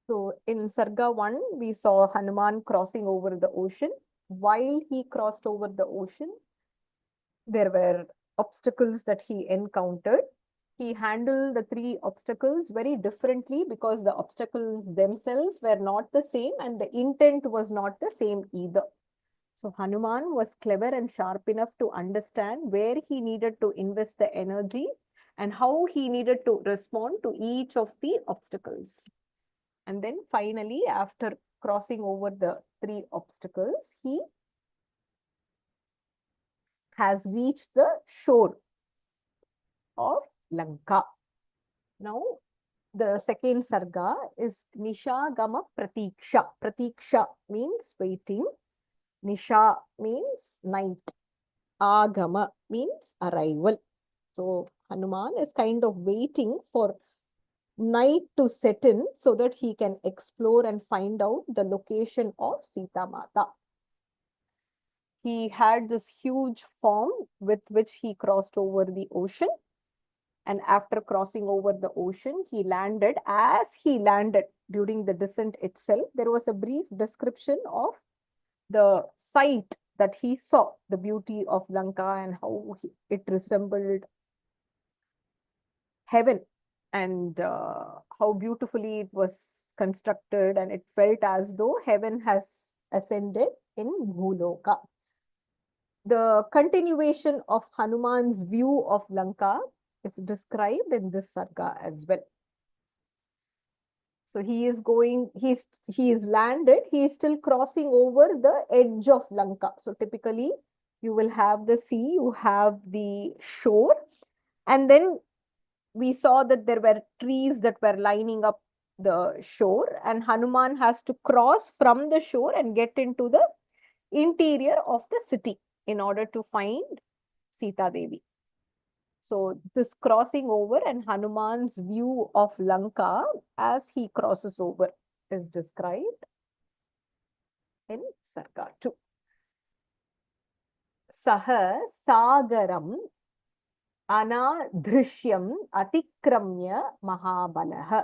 So in Sarga 1, we saw Hanuman crossing over the ocean. While he crossed over the ocean, there were obstacles that he encountered. He handled the 3 obstacles very differently because the obstacles themselves were not the same and the intent was not the same either. So Hanuman was clever and sharp enough to understand where he needed to invest the energy and how he needed to respond to each of the obstacles. And then finally, after crossing over the 3 obstacles, he has reached the shore of Lanka. Now, the second sarga is Nishagama Pratiksha. Pratiksha means waiting. Nisha means night. Agama means arrival. So, Hanuman is kind of waiting for night to set in so that he can explore and find out the location of Sita Mata. He had this huge form with which he crossed over the ocean. And after crossing over the ocean, he landed. As he landed during the descent itself, there was a brief description of the sight that he saw, the beauty of Lanka and how it resembled heaven and how beautifully it was constructed, and it felt as though heaven has ascended in Bhuloka. The continuation of Hanuman's view of Lanka is described in this sarga as well. So he is landed, he is still crossing over the edge of Lanka. So typically you will have the sea, you have the shore, and then we saw that there were trees that were lining up the shore, and Hanuman has to cross from the shore and get into the interior of the city in order to find Sita Devi. So this crossing over and Hanuman's view of Lanka as he crosses over is described in Sarga 2. Saha Sagaram Anadrishyam Atikramya Mahabalaha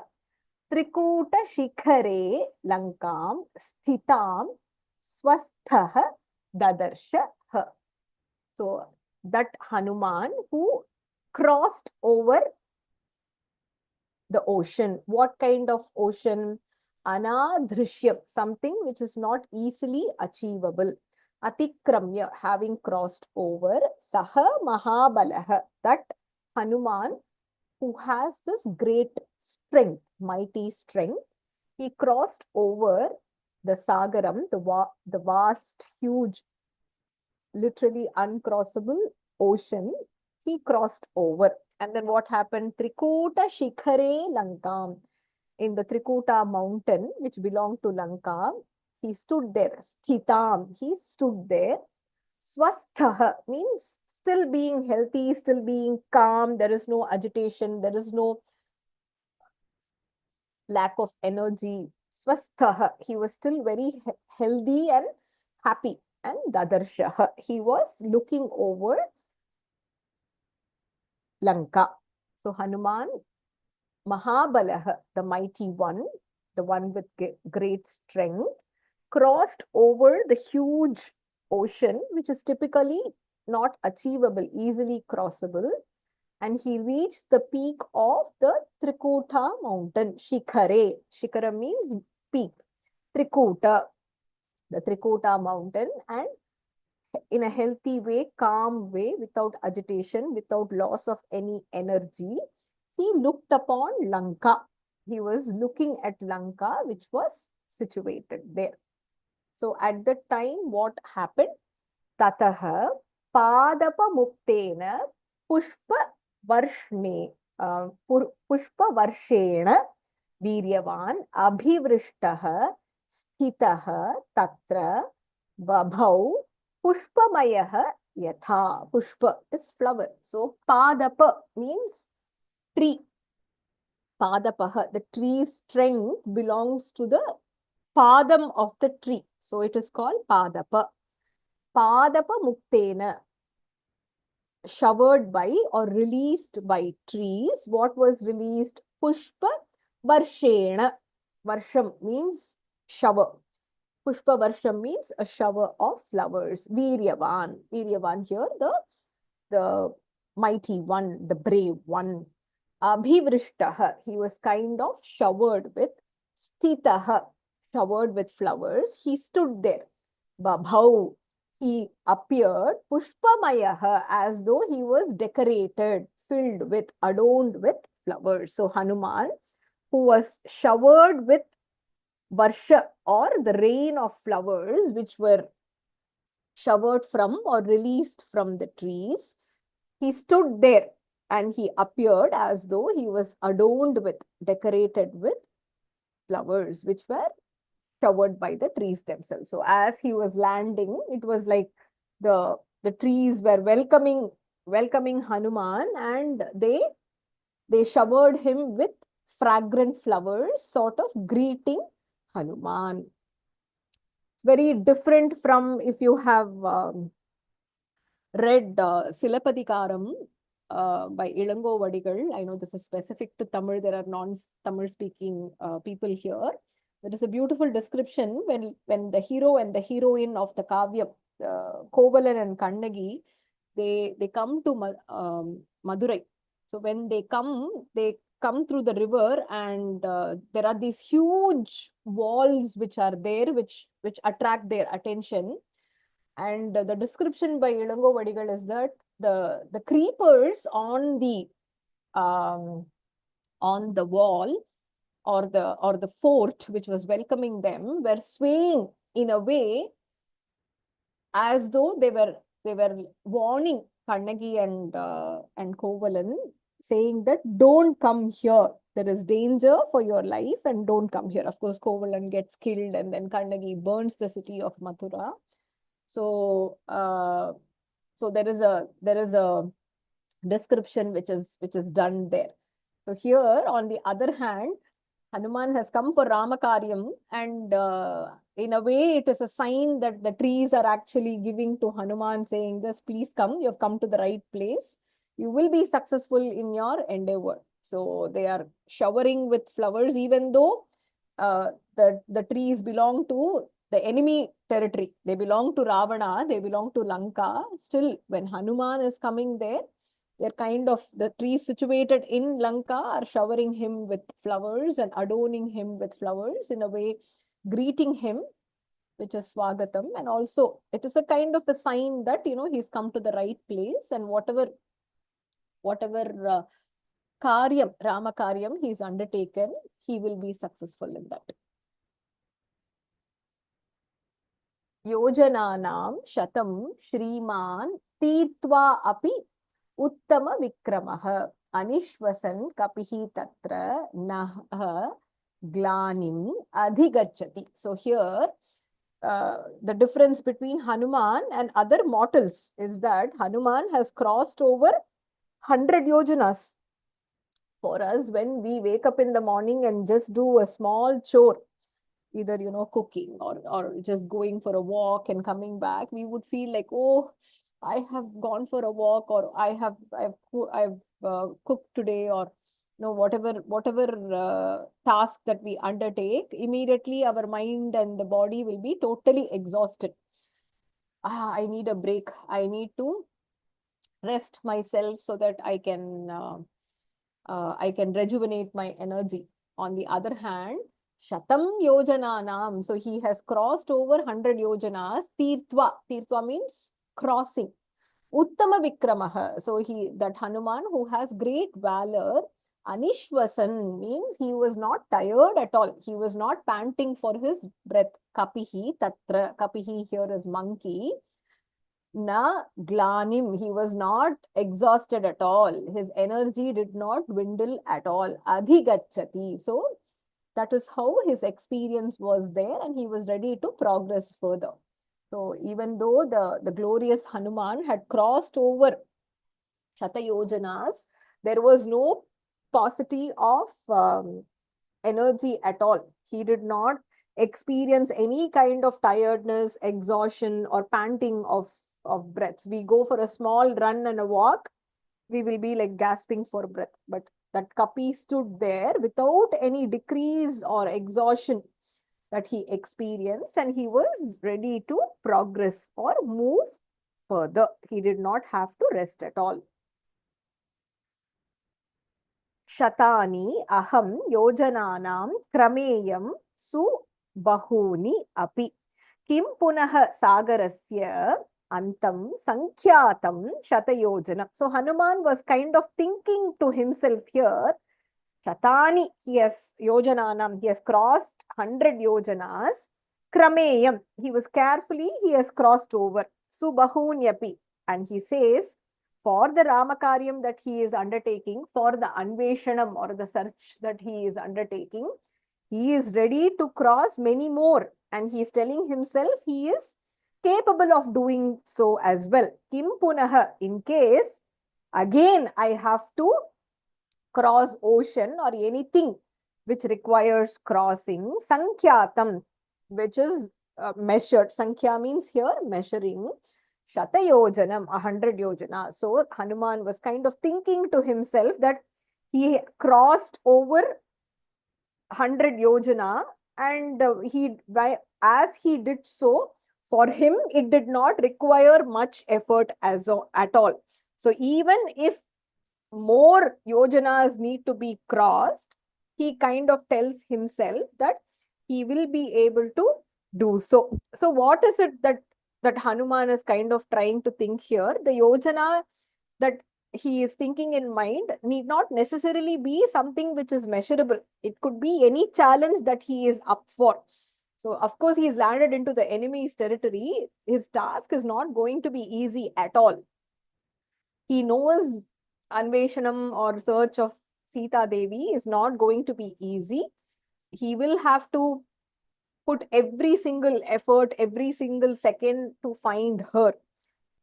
Trikuta Shikhare Lankam Sthitam Swasthaha Dadarshaha. So that Hanuman who crossed over the ocean. What kind of ocean? Anadrishyam, something which is not easily achievable. Atikramya, having crossed over. Saha Mahabalaha, that Hanuman who has this great strength, mighty strength, he crossed over the Sagaram, the vast, huge, literally uncrossable ocean. He crossed over. And then what happened? Trikuta Shikhare Lankam. In the Trikuta mountain, which belonged to Lanka, he stood there. Sthitam, he stood there. Swasthaha means still being healthy, still being calm. There is no agitation. There is no lack of energy. Swasthaha, he was still very healthy and happy. And Dadarshaha, he was looking over Lanka. So Hanuman, Mahabalaha, the mighty one, the one with great strength, crossed over the huge ocean, which is typically not achievable, easily crossable. And he reached the peak of the Trikuta mountain, Shikhare. Shikhara means peak. Trikuta, the Trikuta mountain, and in a healthy way, calm way, without agitation, without loss of any energy, he looked upon Lanka. He was looking at Lanka, which was situated there. So at that time, what happened? Tataha Padapa Muktena Pushpa Varshne Pushpa Varshena Viryavan Abhivrishtaha Sthitaha Tatra Babhau Pushpamayaha Yatha. Pushpa is flower. So Padapa means tree. Padapaha, the tree's strength belongs to the padam of the tree. So it is called Padapa. Padapa Muktena, showered by or released by trees. What was released? Pushpa Varshena. Varsham means shower. Pushpa Varsham means a shower of flowers. Viryavan. Viryavan here, the mighty one, the brave one. Abhivrishtaha, he was kind of showered with. Sthitaha, showered with flowers. He stood there. Babhau, he appeared. Pushpamayaha, as though he was decorated, filled with, adorned with flowers. So Hanuman, who was showered with Varsha or the rain of flowers, which were showered from or released from the trees, he stood there and he appeared as though he was adorned with, decorated with flowers, which were showered by the trees themselves. So as he was landing, it was like the trees were welcoming Hanuman, and they showered him with fragrant flowers, sort of greeting Hanuman. It's very different from if you have read Silapadikaram by Ilango Vadigal. I know this is specific to Tamil. There are non-Tamil speaking people here. There is a beautiful description when the hero and the heroine of the Kavya, Kovalan and Kannagi, they come to Madurai. So when they come through the river, and there are these huge walls which are there, which attract their attention. And the description by Ilango Vadigal is that the creepers on the wall or the fort which was welcoming them were swaying in a way as though they were warning Kannagi and Kovalan, saying that don't come here. There is danger for your life and don't come here. Of course, Kovalan gets killed and then Kannagi burns the city of Mathura. So, so there is a description which is done there. So here, on the other hand, Hanuman has come for Ramakaryam, and in a way, it is a sign that the trees are actually giving to Hanuman, saying this, please come, you have come to the right place. You will be successful in your endeavor. So they are showering with flowers, even though the trees belong to the enemy territory. They belong to Ravana, they belong to Lanka. Still, when Hanuman is coming there, they're kind of, the trees situated in Lanka are showering him with flowers and adorning him with flowers, in a way, greeting him, which is Swagatam. And also, it is a kind of a sign that, he's come to the right place, and whatever Karyam, Rama Karyam he's undertaken, he will be successful in that. Yojananam shatam shriman tirtva api uttama vikramah anishvasan kapihi tatra nah glanim adhigachati. So here, the difference between Hanuman and other mortals is that Hanuman has crossed over 100 yojanas. For us, when we wake up in the morning and just do a small chore, either cooking or just going for a walk and coming back, we would feel like, oh, I have gone for a walk, or I've cooked today, or whatever task that we undertake, immediately our mind and the body will be totally exhausted. I need a break. I need to rest myself so that I can rejuvenate my energy. On the other hand, Shatam Yojananam, so he has crossed over 100 yojanas. Tirtva means crossing. Uttama Vikramaha, so that Hanuman who has great valor. Anishvasan means he was not tired at all. He was not panting for his breath. Kapihi tatra, Kapihi here is monkey. Na glanim, he was not exhausted at all. His energy did not dwindle at all. Adhigachati. So that is how his experience was there, and he was ready to progress further. So even though the glorious Hanuman had crossed over Shatayojanas, there was no paucity of energy at all. He did not experience any kind of tiredness, exhaustion, or panting of breath. We go for a small run and a walk, we will be like gasping for breath. But that Kapi stood there without any decrease or exhaustion that he experienced, and he was ready to progress or move further. He did not have to rest at all. Shatani aham yojananam krameyam su bahuni api. Kim punaha sagarasya antam sankhyatam shatayojanam. So Hanuman was kind of thinking to himself here, Shatani, he has yojananam, he has crossed 100 yojanas. Krameyam, he has crossed over. Subahunyapi, and he says, for the Ramakaryam that he is undertaking, for the Anveshanam or the search that he is undertaking, he is ready to cross many more. And he is telling himself he is capable of doing so as well. Kim punaha, in case, again, I have to cross ocean or anything which requires crossing. Sankhyatam, which is measured. Sankhya means here measuring. Shatayojanam, 100 yojana. So Hanuman was kind of thinking to himself that he crossed over 100 yojana, and as he did so, for him it did not require much effort at all. So even if more yojanas need to be crossed, he kind of tells himself that he will be able to do so. So what is it that Hanuman is kind of trying to think here? The yojana that he is thinking in mind need not necessarily be something which is measurable. It could be any challenge that he is up for. So of course he is landed into the enemy's territory. His task is not going to be easy at all. He knows Anveshanam or search of Sita Devi is not going to be easy. He will have to put every single effort, every single second to find her.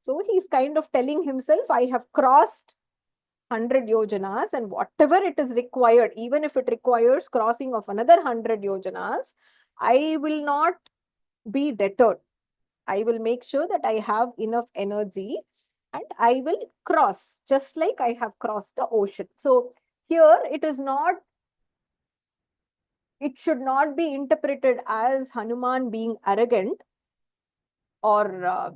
So he's kind of telling himself, I have crossed 100 yojanas, and whatever it is required, even if it requires crossing of another 100 yojanas, I will not be deterred. I will make sure that I have enough energy and I will cross, just like I have crossed the ocean. So here it is not, it should not be interpreted as Hanuman being arrogant or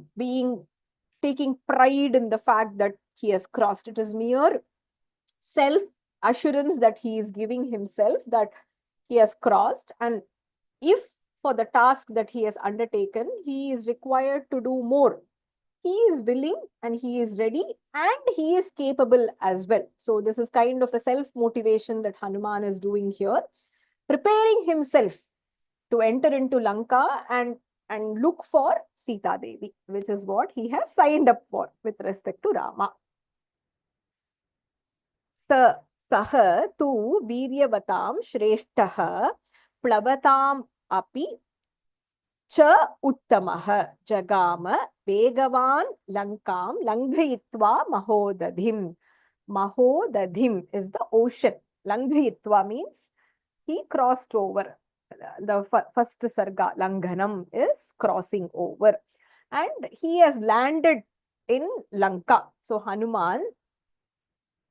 taking pride in the fact that he has crossed. It is mere self assurance that he is giving himself that he has crossed, and if for the task that he has undertaken he is required to do more, he is willing and he is ready and he is capable as well. So this is kind of a self motivation that Hanuman is doing here, preparing himself to enter into Lanka and look for Sita Devi, which is what he has signed up for with respect to Rama. Sah tu वीर्यवतां श्रेष्ठः प्लवताम् अपि च उत्तमः जगाम वेगवान् लङ्कां लङ्घयित्वा महोदधिम्. Mahodadhim is the ocean. Langhayitva means he crossed over. The first sarga, Langhanam, is crossing over. And he has landed in Lanka. So Hanuman,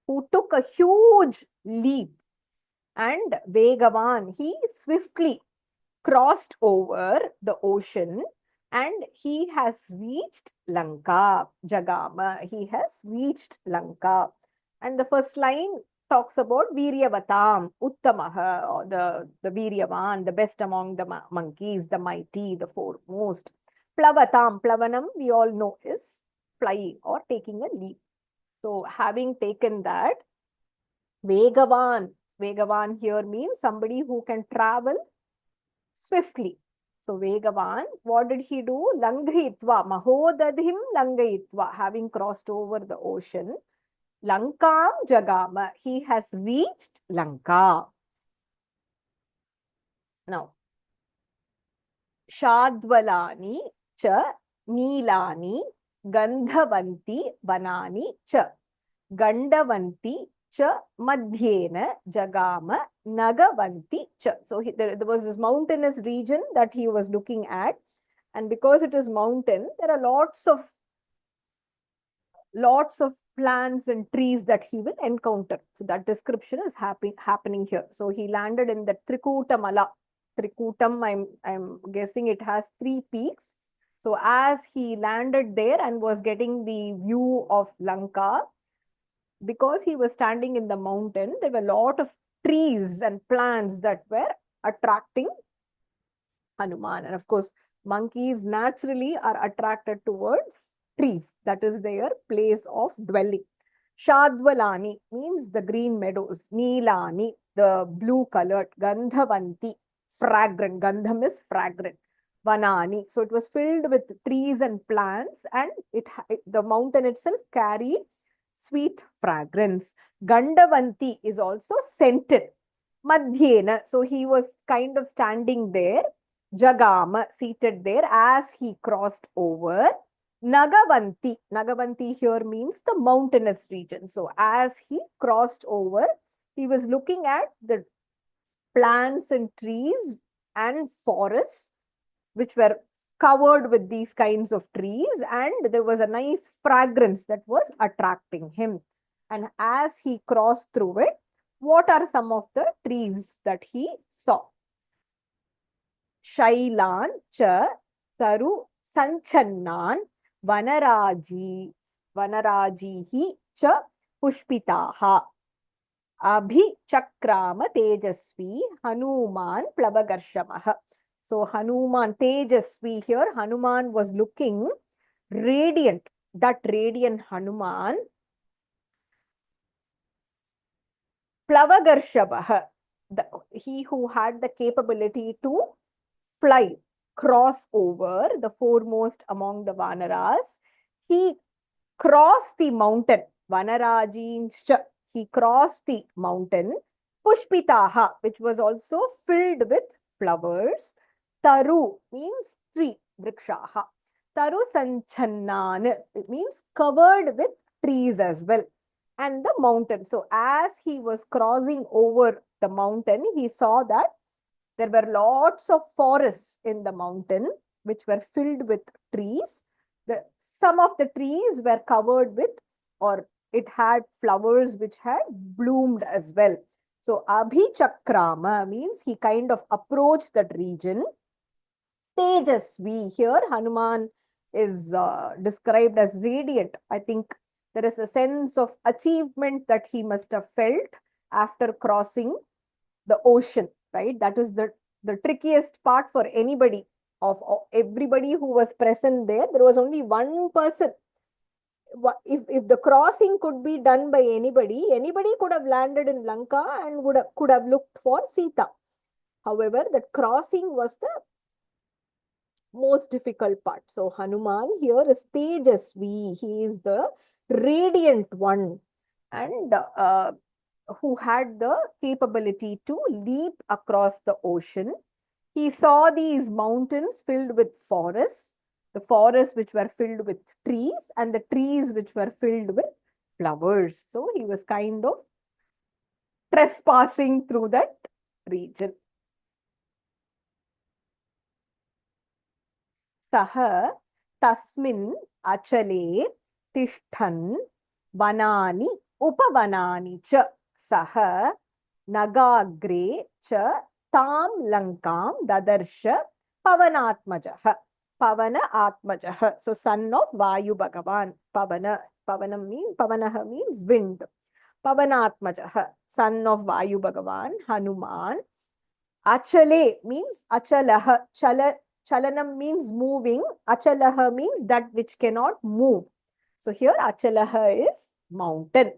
who took a huge leap, and Vegavan, he swiftly crossed over the ocean and he has reached Lanka. Jagama, he has reached Lanka. And the first line talks about Viryavatam, Uttamaha, or the Viryavan, the best among the monkeys, the mighty, the foremost. Plavatam, Plavanam, we all know is flying or taking a leap. So having taken that, Vegavan, Vegavan here means somebody who can travel swiftly. So Vegavan, what did he do? Langhayitva, Mahodadhim Langhayitva, having crossed over the ocean. Lankam Jagama, he has reached Lanka. Now, Shadvalani cha Neelani Gandhavanti Vanani cha Gandavanti cha Madhyena Jagama Nagavanti cha. So there was this mountainous region that he was looking at, and because it is mountain, there are lots of plants and trees that he will encounter. So that description is happening here. So he landed in the Trikutamala. Trikutam, I'm guessing it has 3 peaks. So as he landed there and was getting the view of Lanka, because he was standing in the mountain, there were a lot of trees and plants that were attracting Hanuman. And of course, monkeys naturally are attracted towards trees. That is their place of dwelling. Shadvalani means the green meadows. Neelani, the blue colored. Gandhavanti, fragrant. Gandham is fragrant. Vanani. So it was filled with trees and plants, and the mountain itself carried sweet fragrance. Gandavanti is also scented. Madhyena. So he was kind of standing there. Jagama, seated there as he crossed over. Nagavanti. Nagavanti here means the mountainous region. So as he crossed over, he was looking at the plants and trees and forests which were covered with these kinds of trees, and there was a nice fragrance that was attracting him. And as he crossed through it, what are some of the trees that he saw? Shailan cha Taru Sanchannan Vanarajihi cha Pushpitaha Abhichakrama Tejasvi Hanuman Plavagarshamaha. So Hanuman, Tejasvi here, Hanuman was looking radiant. That radiant Hanuman, Plavagarshamaha, he who had the capability to fly, cross over, the foremost among the Vanaras, he crossed the mountain. Vanarajinscha. He crossed the mountain. Pushpitaha, which was also filled with flowers. Taru means tree, vrikshaha. Taru sanchannan, it means covered with trees as well. And the mountain. So as he was crossing over the mountain, he saw that there were lots of forests in the mountain, which were filled with trees. Some of the trees were covered with, or it had flowers which had bloomed as well. So Abhichakrama means he kind of approached that region. Tejasvi, here Hanuman is described as radiant. I think there is a sense of achievement that he must have felt after crossing the ocean, right? That is the trickiest part for anybody. Of everybody who was present there, there was only one person. If the crossing could be done by anybody, anybody could have landed in Lanka and could have looked for Sita. However, that crossing was the most difficult part. So Hanuman here is Tejasvi. He is the radiant one, and who had the capability to leap across the ocean. He saw these mountains filled with forests, the forests which were filled with trees, and the trees which were filled with flowers. So he was kind of trespassing through that region. Saha tasmin achale tishtan vanani upavanani cha saha nagagre cha tam lankam dadarsha pavanatmajaha. Pavana Atmajaha. So son of Vayu Bhagavan. Pavanaha means wind. Pavanatmajaha, son of Vayu Bhagavan, Hanuman. Achale means achalaha. Chalanam means moving. Achalaha means that which cannot move. So here achalaha is mountain.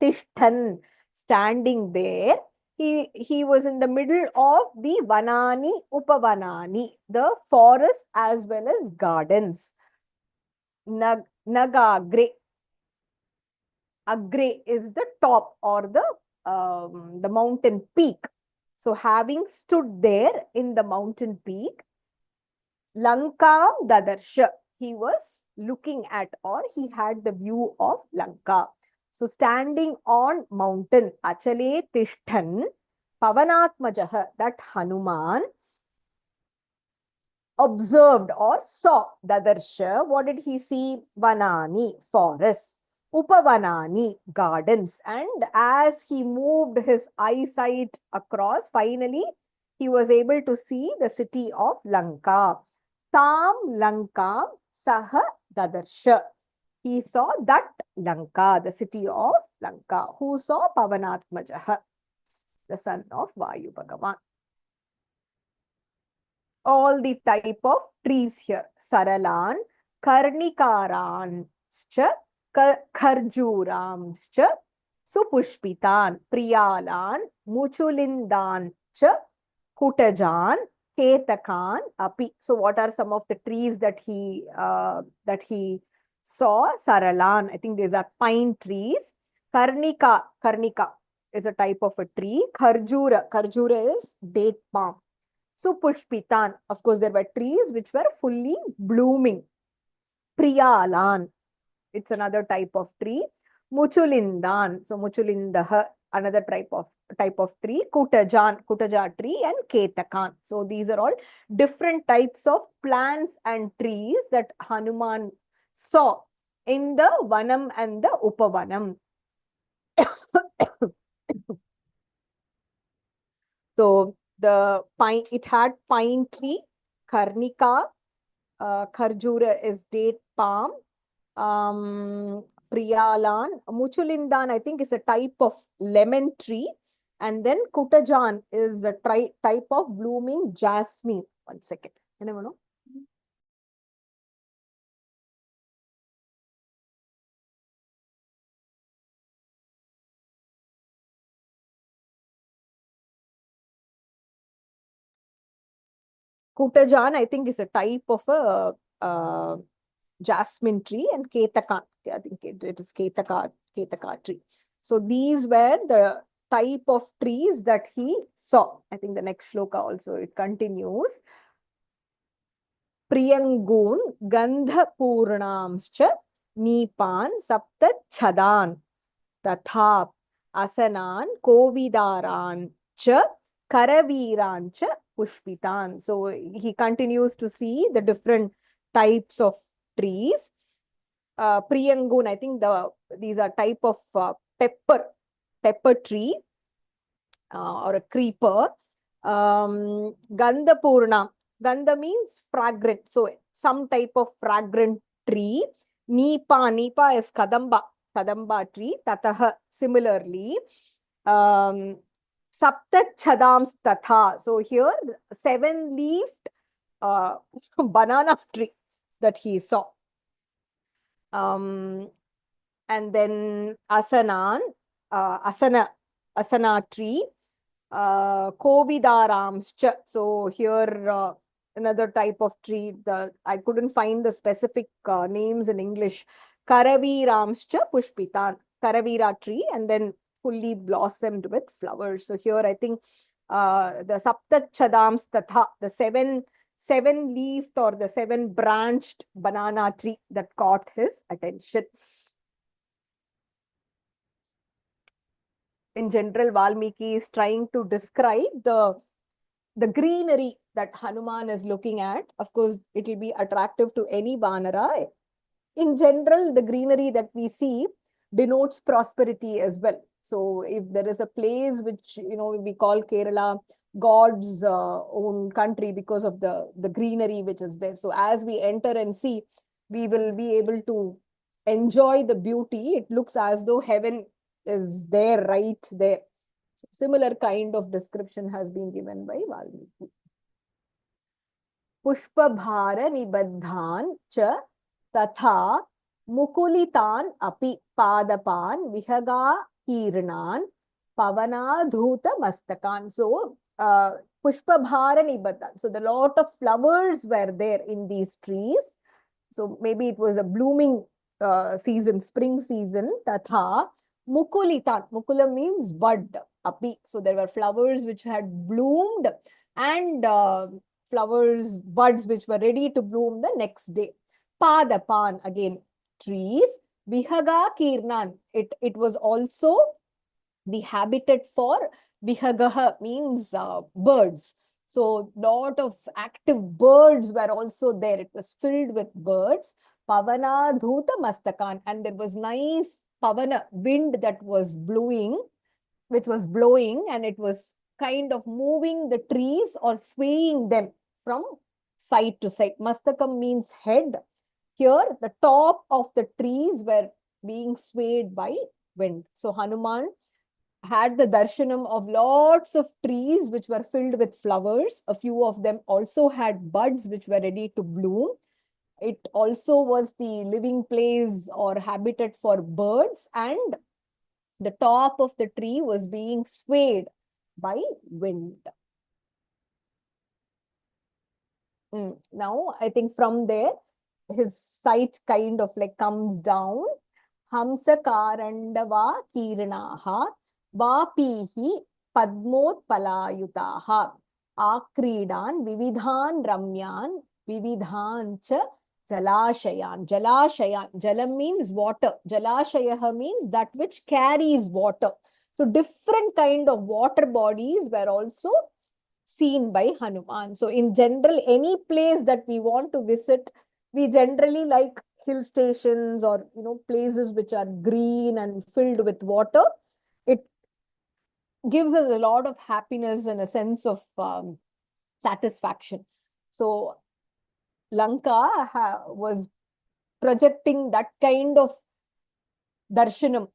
Tishtan, standing there. He was in the middle of the Vanani, Upavanani, the forest as well as gardens. Nagagre. Agre is the top or the mountain peak. So having stood there in the mountain peak, Lankam Dadarsha, he was looking at, or he had the view of Lanka. So standing on mountain, Achale Tishtan, Pavanatmajaha, that Hanuman observed or saw Dadarsha. What did he see? Vanani, forests. Upavanani, gardens. And as he moved his eyesight across, finally, he was able to see the city of Lanka. Tam Lankam Saha Dadarsha. He saw that Lanka, the city of Lanka. Who saw? Pavanatmajaha, the son of Vayu Bhagavan. All the type of trees here. Saralan, Karnikaramscha, Kharjuramscha, Supushpitan, Priyalan, Muchulindancha, Kutajan, Ketakan, Api. So what are some of the trees that he saw? Saralan, I think these are pine trees. Karnika is a type of a tree. Kharjura is date palm. Supushpitan, of course, there were trees which were fully blooming. Priyalan, it's another type of tree. Muchulindan, so Muchulindaha, another type of tree. Kutaja tree, and Ketakan. So these are all different types of plants and trees that Hanuman saw in the Vanam and the Upavanam. So the pine, it had pine tree, Karnika, Kharjura is date palm, Priyalan, Muchulindan, I think is a type of lemon tree, and then Kutajan is a type of blooming jasmine. 1 second. Anyone know? Kutajan, I think, is a type of a jasmine tree, and Ketakan. I think it is Ketaka tree. So these were the type of trees that he saw. I think the next shloka also it continues. Priyangun Gandha Purnamscha Nipan Sapta Chadan Tathap Asanan Kovidaran Cha Karaviran Cha Pushpitan. So he continues to see the different types of trees. Priyangun, I think these are type of pepper tree or a creeper. Gandha Gandha means fragrant. So some type of fragrant tree. Nipa is Kadamba tree. Tataha similarly. Sapta Chadams Tatha. So here 7-leafed banana tree that he saw. And then Asana tree, Kovidaramscha. So here another type of tree. I couldn't find the specific names in English. Karaviramscha Pushpitan, Karavira tree, and then fully blossomed with flowers. So here I think the Sapta Chadams Tatha, the seven-leafed or the 7-branched banana tree that caught his attention. In general, Valmiki is trying to describe the greenery that Hanuman is looking at. Of course, it will be attractive to any Vanara. In general, the greenery that we see denotes prosperity as well. So if there is a place which, we call Kerala God's own country because of the greenery which is there. So as we enter and see, we will be able to enjoy the beauty. It looks as though heaven is there, right there. So similar kind of description has been given by Valmiki. Pushpa bhara nibaddhan cha tatha mukulitan api padapan vihaga kirnan pavana dhuta mastakan. So pushpa bhara nibaddhan. So the lot of flowers were there in these trees. So maybe it was a blooming season, spring season. Tatha mukulitan. Mukula means bud. Api. So there were flowers which had bloomed and buds which were ready to bloom the next day. Padapan, again, trees. Vihaga kirnan. It was also the habitat for Vihagaha, means birds. So lot of active birds were also there. It was filled with birds. Pavana dhuta mastakan. And there was nice pavana, wind that was blowing, and it was kind of moving the trees or swaying them from side to side. Mastakam means head. Here, the top of the trees were being swayed by wind. So Hanuman had the darshanam of lots of trees which were filled with flowers. A few of them also had buds which were ready to bloom. It also was the living place or habitat for birds, and the top of the tree was being swayed by wind. Now, I think from there, his sight kind of like comes down. Hamsa karandava kiranaha vapihi padmot palayutaha akridan vividhan ramyan vividhan cha jalashayan. Jalam means water. Jalashayaha means that which carries water. So different kind of water bodies were also seen by Hanuman. So in general, any place that we want to visit, we generally like hill stations or places which are green and filled with water. It gives us a lot of happiness and a sense of satisfaction. So Lanka was projecting that kind of darshanam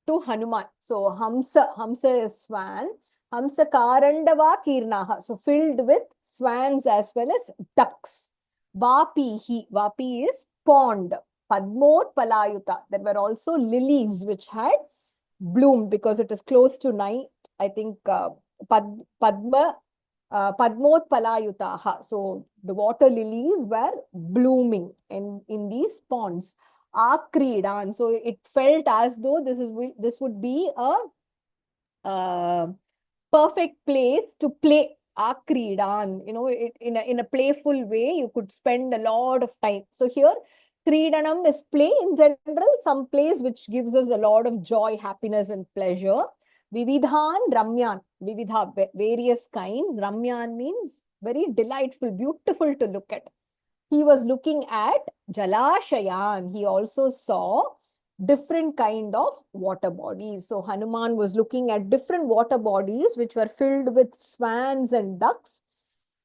to Hanuman. So Hamsa is swan. Hamsa karandava kirnaha. So filled with swans as well as ducks. Vapi is pond. Padmot palayuta. There were also lilies which had bloomed because it is close to night. I think Padma Padmotpalayutaha. So the water lilies were blooming in these ponds. Akridan. So it felt as though this would be a perfect place to play. Akridan. In a playful way, you could spend a lot of time. So here, Kridanam is play in general, some place which gives us a lot of joy, happiness, and pleasure. Vividhan, Ramyan, Vividha, various kinds. Ramyan means very delightful, beautiful to look at. He was looking at Jalashayan. He also saw different kind of water bodies. So Hanuman was looking at different water bodies which were filled with swans and ducks.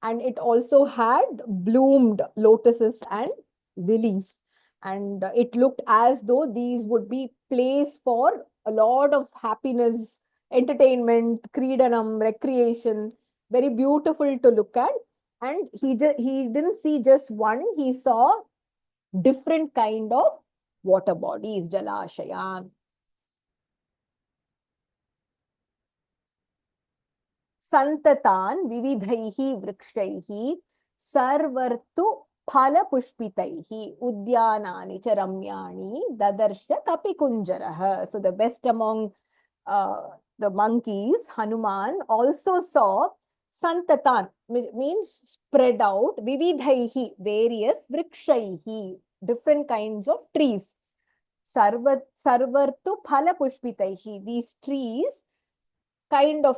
And it also had bloomed lotuses and lilies. And it looked as though these would be place for a lot of happiness, entertainment, kridanam, recreation. Very beautiful to look at. And he didn't see just one, he saw different kind of water bodies, Jalashayan. Santatan vividhaihi vrikshaihi sarvartu phala pushpitaihi udyanani cha ramyani dadarsha kapikunjarah. So the best among the monkeys, Hanuman also saw Santatan, means spread out, vividhaihi, various, vrikshaihi, different kinds of trees. Sarvartu phala pushpitaihi, these trees kind of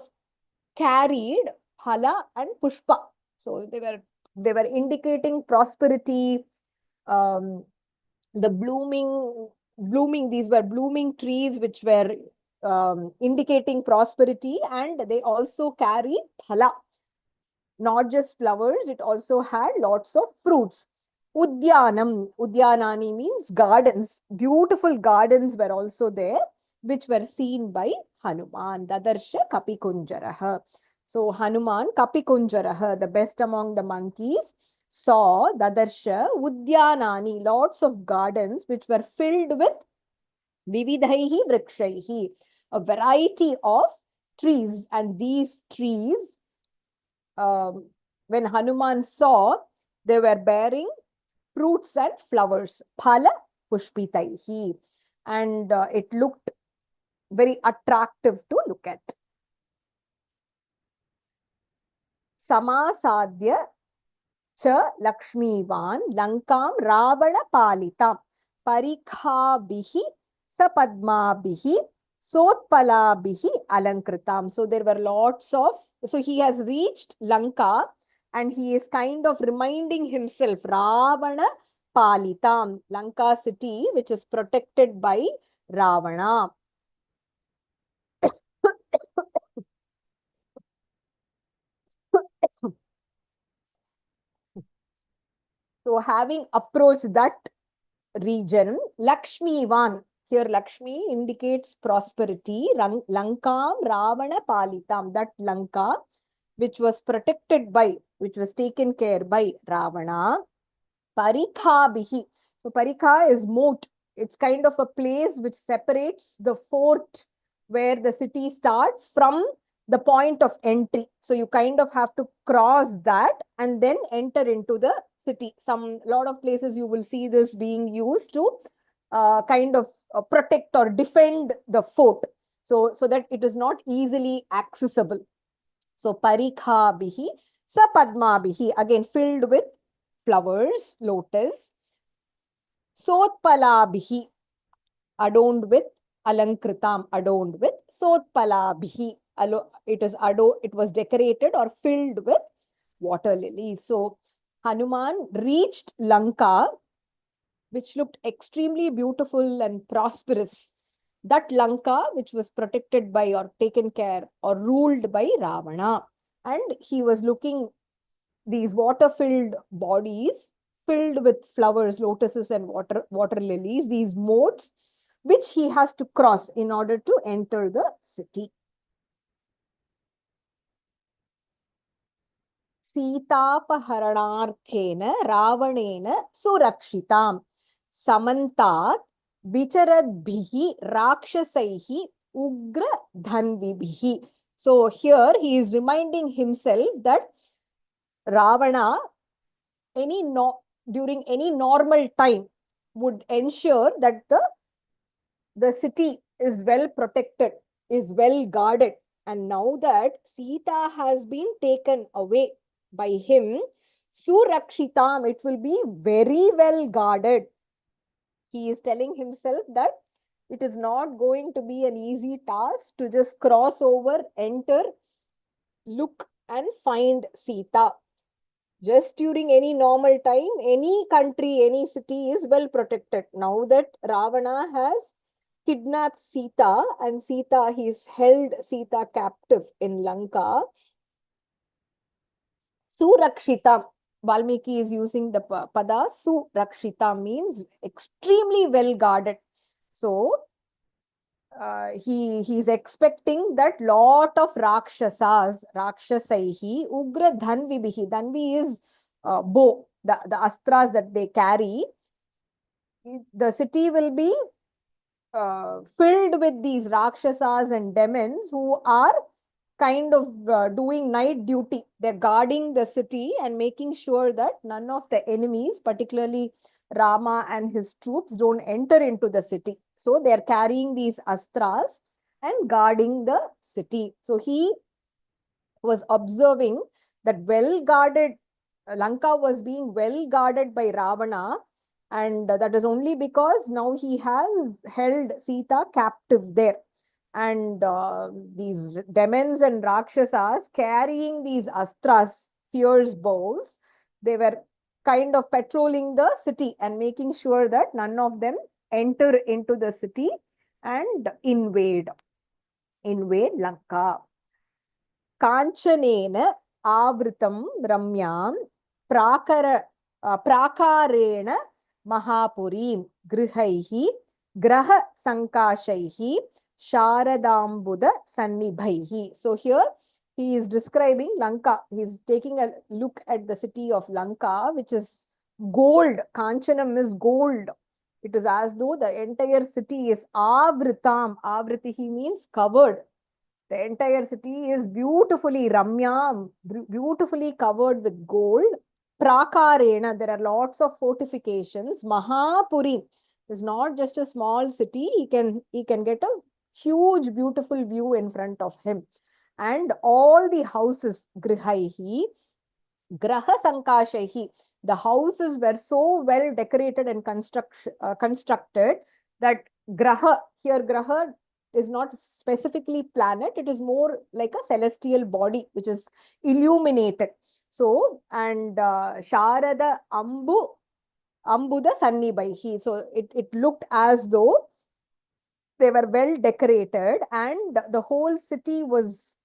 carried phala and pushpa. So they were indicating prosperity. The blooming, these were blooming trees which were indicating prosperity, and they also carried phala. Not just flowers, it also had lots of fruits. Udyanani means gardens. Beautiful gardens were also there, which were seen by Hanuman. Dadarsha Kapikunjarah. So Hanuman, Kapikunjarah, the best among the monkeys, saw Dadarsha Udyanani, lots of gardens which were filled with Vividhaihi Vrikshaihi, a variety of trees. And these trees, when Hanuman saw, they were bearing fruits and flowers. Phala pushpitaihi. And it looked very attractive to look at. Samasadya cha Lakshmivan Lankam Ravana Palitam Parikhabihi Sapadmabihi Sotpalabihi Alankritam. So there were lots of, so he has reached Lanka and he is kind of reminding himself, Ravana Palitam, Lanka city, which is protected by Ravana. So having approached that region, Lakshmivan, here Lakshmi indicates prosperity. Lankam Ravana Palitam, that Lanka, which was protected by, which was taken care by Ravana. Parikhabihi. So Parikha is moat. It's kind of a place which separates the fort where the city starts from the point of entry. So you kind of have to cross that and then enter into the city. Lot of places you will see this being used to kind of protect or defend the fort, so that it is not easily accessible. So Parikhabihi Sapadmabihi, again filled with flowers, lotus. Sotpalabihi, adorned with Alankritam, adorned with Sotpalabihi. It was decorated or filled with water lilies. So Hanuman reached Lanka, which looked extremely beautiful and prosperous. That Lanka, which was protected by or taken care or ruled by Ravana. And he was looking these water-filled bodies filled with flowers, lotuses and water lilies, these moats, which he has to cross in order to enter the city. Sitapaharanarthena Ravanena Surakshitam Samantat Vicharadbhihi Rakshasaihi Ugra Dhanvibhihi. So here he is reminding himself that Ravana, during any normal time, would ensure that the city is well protected, is well guarded. And now that Sita has been taken away by him, Surakshitam, it will be very well guarded. He is telling himself that it is not going to be an easy task to just cross over, enter, look and find Sita. Just during any normal time, any country, any city is well protected. Now that Ravana has kidnapped Sita and Sita, he's held Sita captive in Lanka. Surakshita, Valmiki is using the pada Surakshita, means extremely well guarded. So he's expecting that lot of Rakshasas, Rakshasaihi, Ugra Dhanvibihi. Dhanvi is bow, the astras that they carry. The city will be filled with these Rakshasas and demons who are kind of doing night duty. They're guarding the city and making sure that none of the enemies, particularly Rama and his troops, don't enter into the city. So they're carrying these astras and guarding the city. So he was observing that well guarded Lanka was being well guarded by Ravana, and that is only because now he has held Sita captive there. And these demons and Rakshasas carrying these astras, fierce bows, they were kind of patrolling the city and making sure that none of them enter into the city and invade Lanka. Kanchanena avritam ramyam prakarena mahapurim grihaihi graha sankashaihi sharadambuda sannibhaihi. So here he is describing Lanka. He is taking a look at the city of Lanka, which is gold. Kanchanam is gold. It is as though the entire city is avritam. Avritihi means covered. The entire city is beautifully Ramyam, beautifully covered with gold. Prakarena, there are lots of fortifications. Mahapuri is not just a small city. He can get a huge, beautiful view in front of him. And all the houses, Grihaihi, Graha Sankashaihi, the houses were so well decorated and constructed that Graha, here Graha is not specifically planet, it is more like a celestial body which is illuminated. So, and Sharada Ambuda Sannibaihi. So it looked as though they were well decorated and the whole city was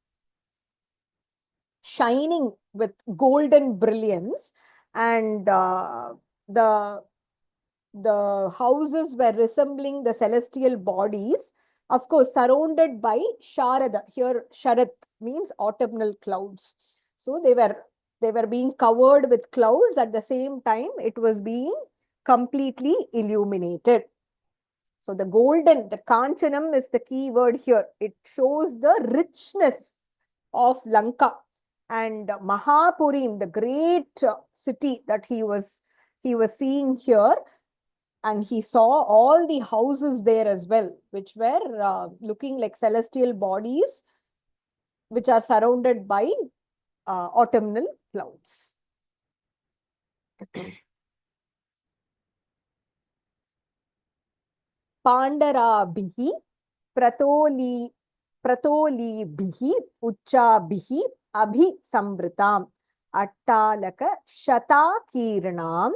shining with golden brilliance, and the houses were resembling the celestial bodies, of course surrounded by Sharada. Here Sharat means autumnal clouds. So they were being covered with clouds. At the same time it was being completely illuminated. So the golden, the Kanchanam is the key word here. It shows the richness of Lanka. And Mahapurim, the great city that he was seeing here, and he saw all the houses there as well, which were looking like celestial bodies, which are surrounded by autumnal clouds. Pandarabhihi pratolibihi uchchabihi abhi samvritam attalaka shatakirnam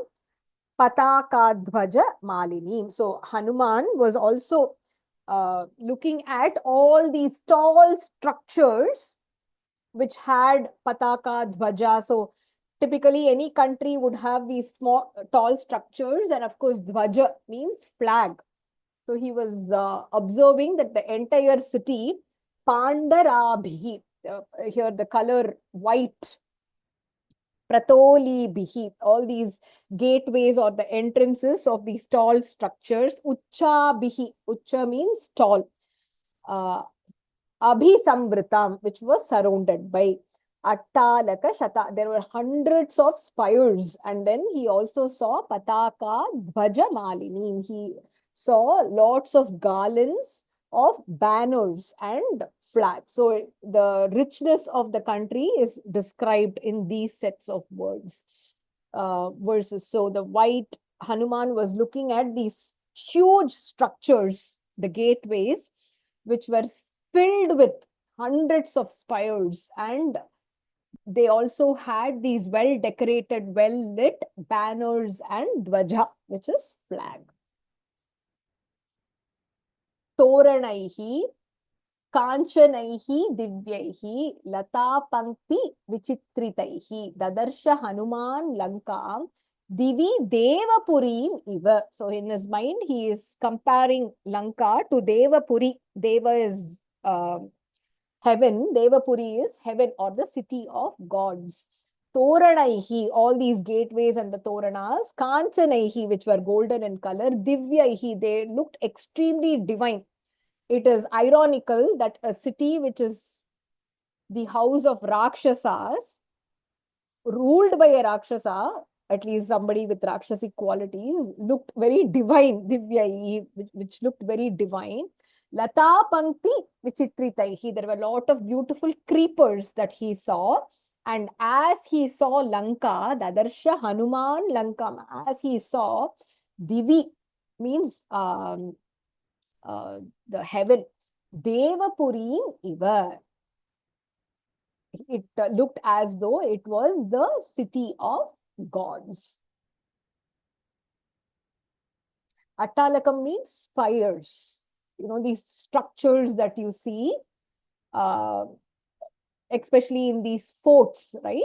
patakadhvaja malinim. So Hanuman was also looking at all these tall structures which had pataka dhvaja. So typically any country would have these small tall structures, and of course dhvaja means flag. So he was observing that the entire city, Pandarabhi, here the color white, Pratolibihi, all these gateways or the entrances of these tall structures, Uchchabihi, Uchcha means tall, Abhisamvritam, which was surrounded by Attalaka Shata. There were hundreds of spires. And then he also saw Pataka Dhvaja Malini. He saw lots of garlands of banners and flags. So the richness of the country is described in these sets of verses. So the white Hanuman was looking at these huge structures, the gateways, which were filled with hundreds of spires, and they also had these well decorated, well lit banners and dvaja, which is flag. Toranaihi, Kanchanaihi, Divyaihi, Lata Pankti, Vichitritaihi, Dadarsha Hanuman Lankam, Divi Devapurim Iva. So in his mind, he is comparing Lanka to Devapuri. Deva is heaven, Devapuri is heaven or the city of gods. Toranaihi, all these gateways and the Toranas, Kanchanaihi, which were golden in color, Divyaihi, they looked extremely divine. It is ironical that a city which is the house of Rakshasas, ruled by a Rakshasa, at least somebody with Rakshasic qualities, looked very divine, Divyaihi, which looked very divine. Lata Pankti Vichitritaihi. There were a lot of beautiful creepers that he saw. And as he saw Lanka, Dadarsha Hanuman Lankam, as he saw, Divi means the heaven. Devapurim Iva. It looked as though it was the city of gods. Attalakam means spires. You know, these structures that you see, especially in these forts, right?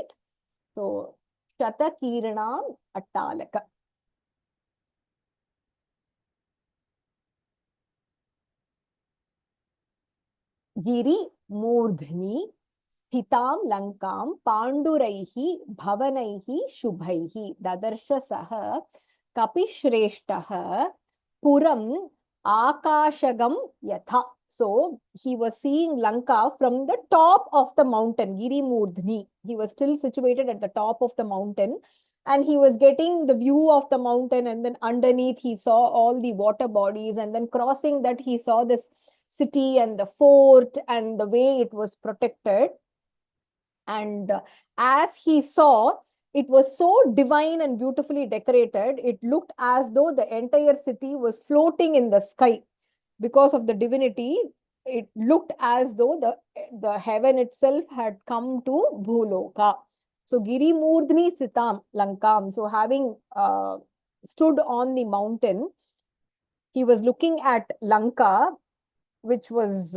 So, Shatakiranam Attalaka. Giri Murdhni Thitam Lankam Panduraihi Bhavanaihi Shubhaihi Dadarshasah Kapishreshtaha Puram Akashagam Yatha. So he was seeing Lanka from the top of the mountain, Giri Murdhni. He was still situated at the top of the mountain, and he was getting the view of the mountain, and then underneath he saw all the water bodies, and then crossing that he saw this city and the fort and the way it was protected. And as he saw, it was so divine and beautifully decorated, it looked as though the entire city was floating in the sky. Because of the divinity, it looked as though the heaven itself had come to Bhuloka. So Giri Murdhni Sitam Lankam. So having stood on the mountain, he was looking at Lanka, which was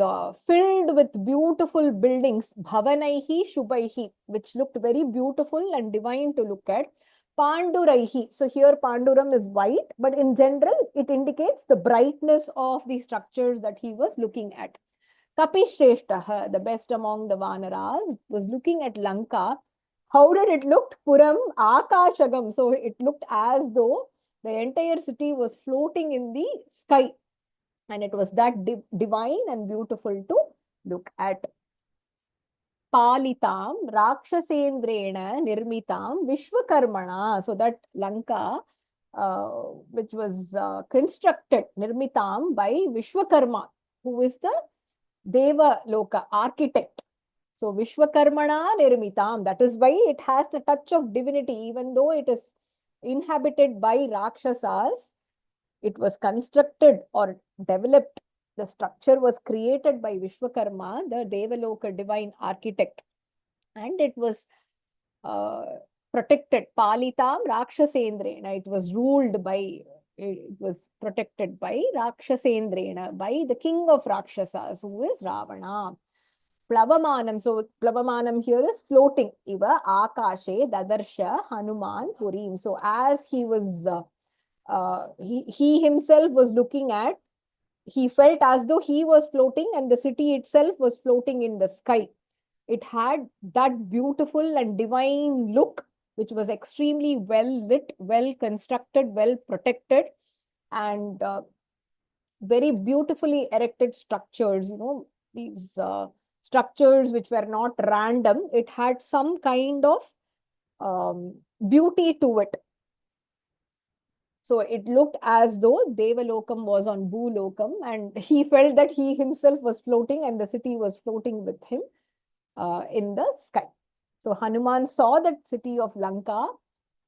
filled with beautiful buildings, Bhavanaihi Shubhaihi, which looked very beautiful and divine to look at. Panduraihi. So here Panduram is white, but in general, it indicates the brightness of the structures that he was looking at. Kapishreshtaha, the best among the Vanaras, was looking at Lanka. How did it look? Puram Akashagam. So it looked as though the entire city was floating in the sky. And it was that divine and beautiful to look at. Palitam Rakshasendrena Nirmitam Vishwakarmana. So that Lanka, which was constructed, Nirmitam, by Vishwakarma, who is the Deva Loka architect. So Vishwakarmana Nirmitam. That is why it has the touch of divinity, even though it is inhabited by Rakshasas. It was constructed or developed. The structure was created by Vishwakarma, the Devaloka divine architect. And it was protected. Palitam Rakshasendrena. It was ruled by, it was protected by Rakshasendrena, by the king of Rakshasas, who is Ravana. Plavamanam. So Plavamanam here is floating. Iva Akashe Dadarsha Hanuman Purim. So as he was he himself was looking at, he felt as though he was floating and the city itself was floating in the sky. It had that beautiful and divine look, which was extremely well lit, well constructed, well protected, and very beautifully erected structures, you know, these structures which were not random. It had some kind of beauty to it. So it looked as though Devalokam was on Bhulokam, and he felt that he himself was floating and the city was floating with him in the sky. So Hanuman saw that city of Lanka,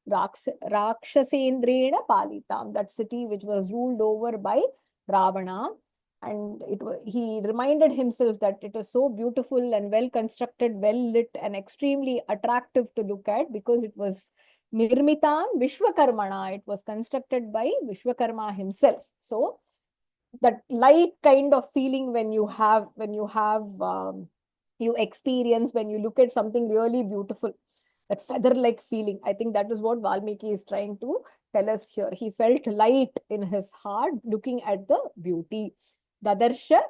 Rakshasendrena Palitam, that city which was ruled over by Ravana. And he reminded himself that it is so beautiful and well constructed, well lit, and extremely attractive to look at, because it was Nirmitam Vishwakarmana. It was constructed by Vishwakarma himself. So that light kind of feeling when you experience when you look at something really beautiful, that feather-like feeling. I think that is what Valmiki is trying to tell us here. He felt light in his heart looking at the beauty. Dadarsha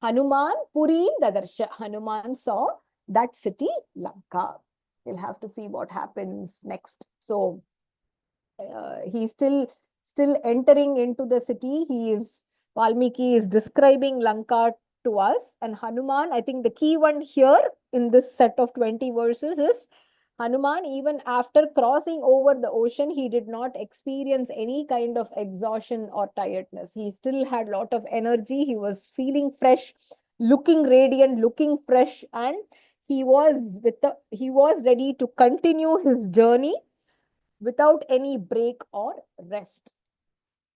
Hanuman Puri Dadarsha. Hanuman saw that city, Lanka. We'll have to see what happens next. So he's still entering into the city. Valmiki is describing Lanka to us, and Hanuman, I think the key one here in this set of 20 verses is Hanuman, even after crossing over the ocean, he did not experience any kind of exhaustion or tiredness. He still had a lot of energy. He was feeling fresh, looking radiant, looking fresh, and he was ready to continue his journey without any break or rest.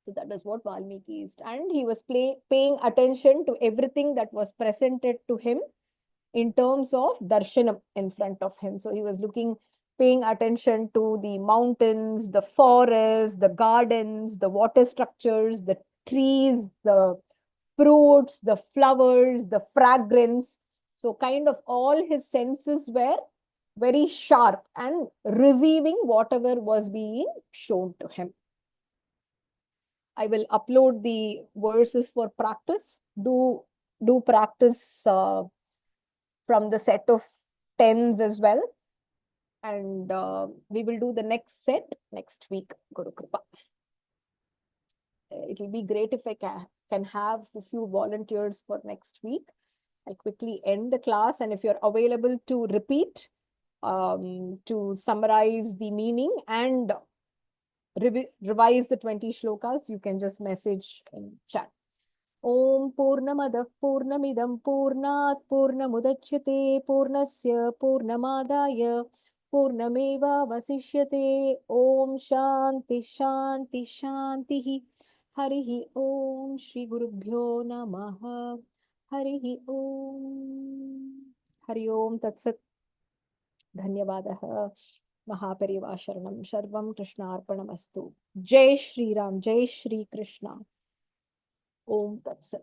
So that is what Valmiki is. And he was paying attention to everything that was presented to him in terms of darshanam in front of him. So he was paying attention to the mountains, the forests, the gardens, the water structures, the trees, the fruits, the flowers, the fragrance. So kind of all his senses were very sharp and receiving whatever was being shown to him. I will upload the verses for practice. Do practice from the set of 10s as well. And we will do the next set next week, Guru Kripa. It will be great if I can have a few volunteers for next week. I'll quickly end the class, and if you're available to repeat, to summarize the meaning and revise the 20 shlokas, you can just message in chat. Om Purnamadah Purnamidam Purnat Purnamudachyate Purnasya Purnamadaya Purnameva Vasishyate. Om Shanti Shanti Shantihi. Harihi Om Shri Gurubhyo Namaha. Harihi Om. Hari Om Tatsat. Dhanyavadah. Mahapariva Sharanam Sharvam Krishnarpanamastu. Jai Shri Ram, Jai Shri Krishna. Om Tat Sat.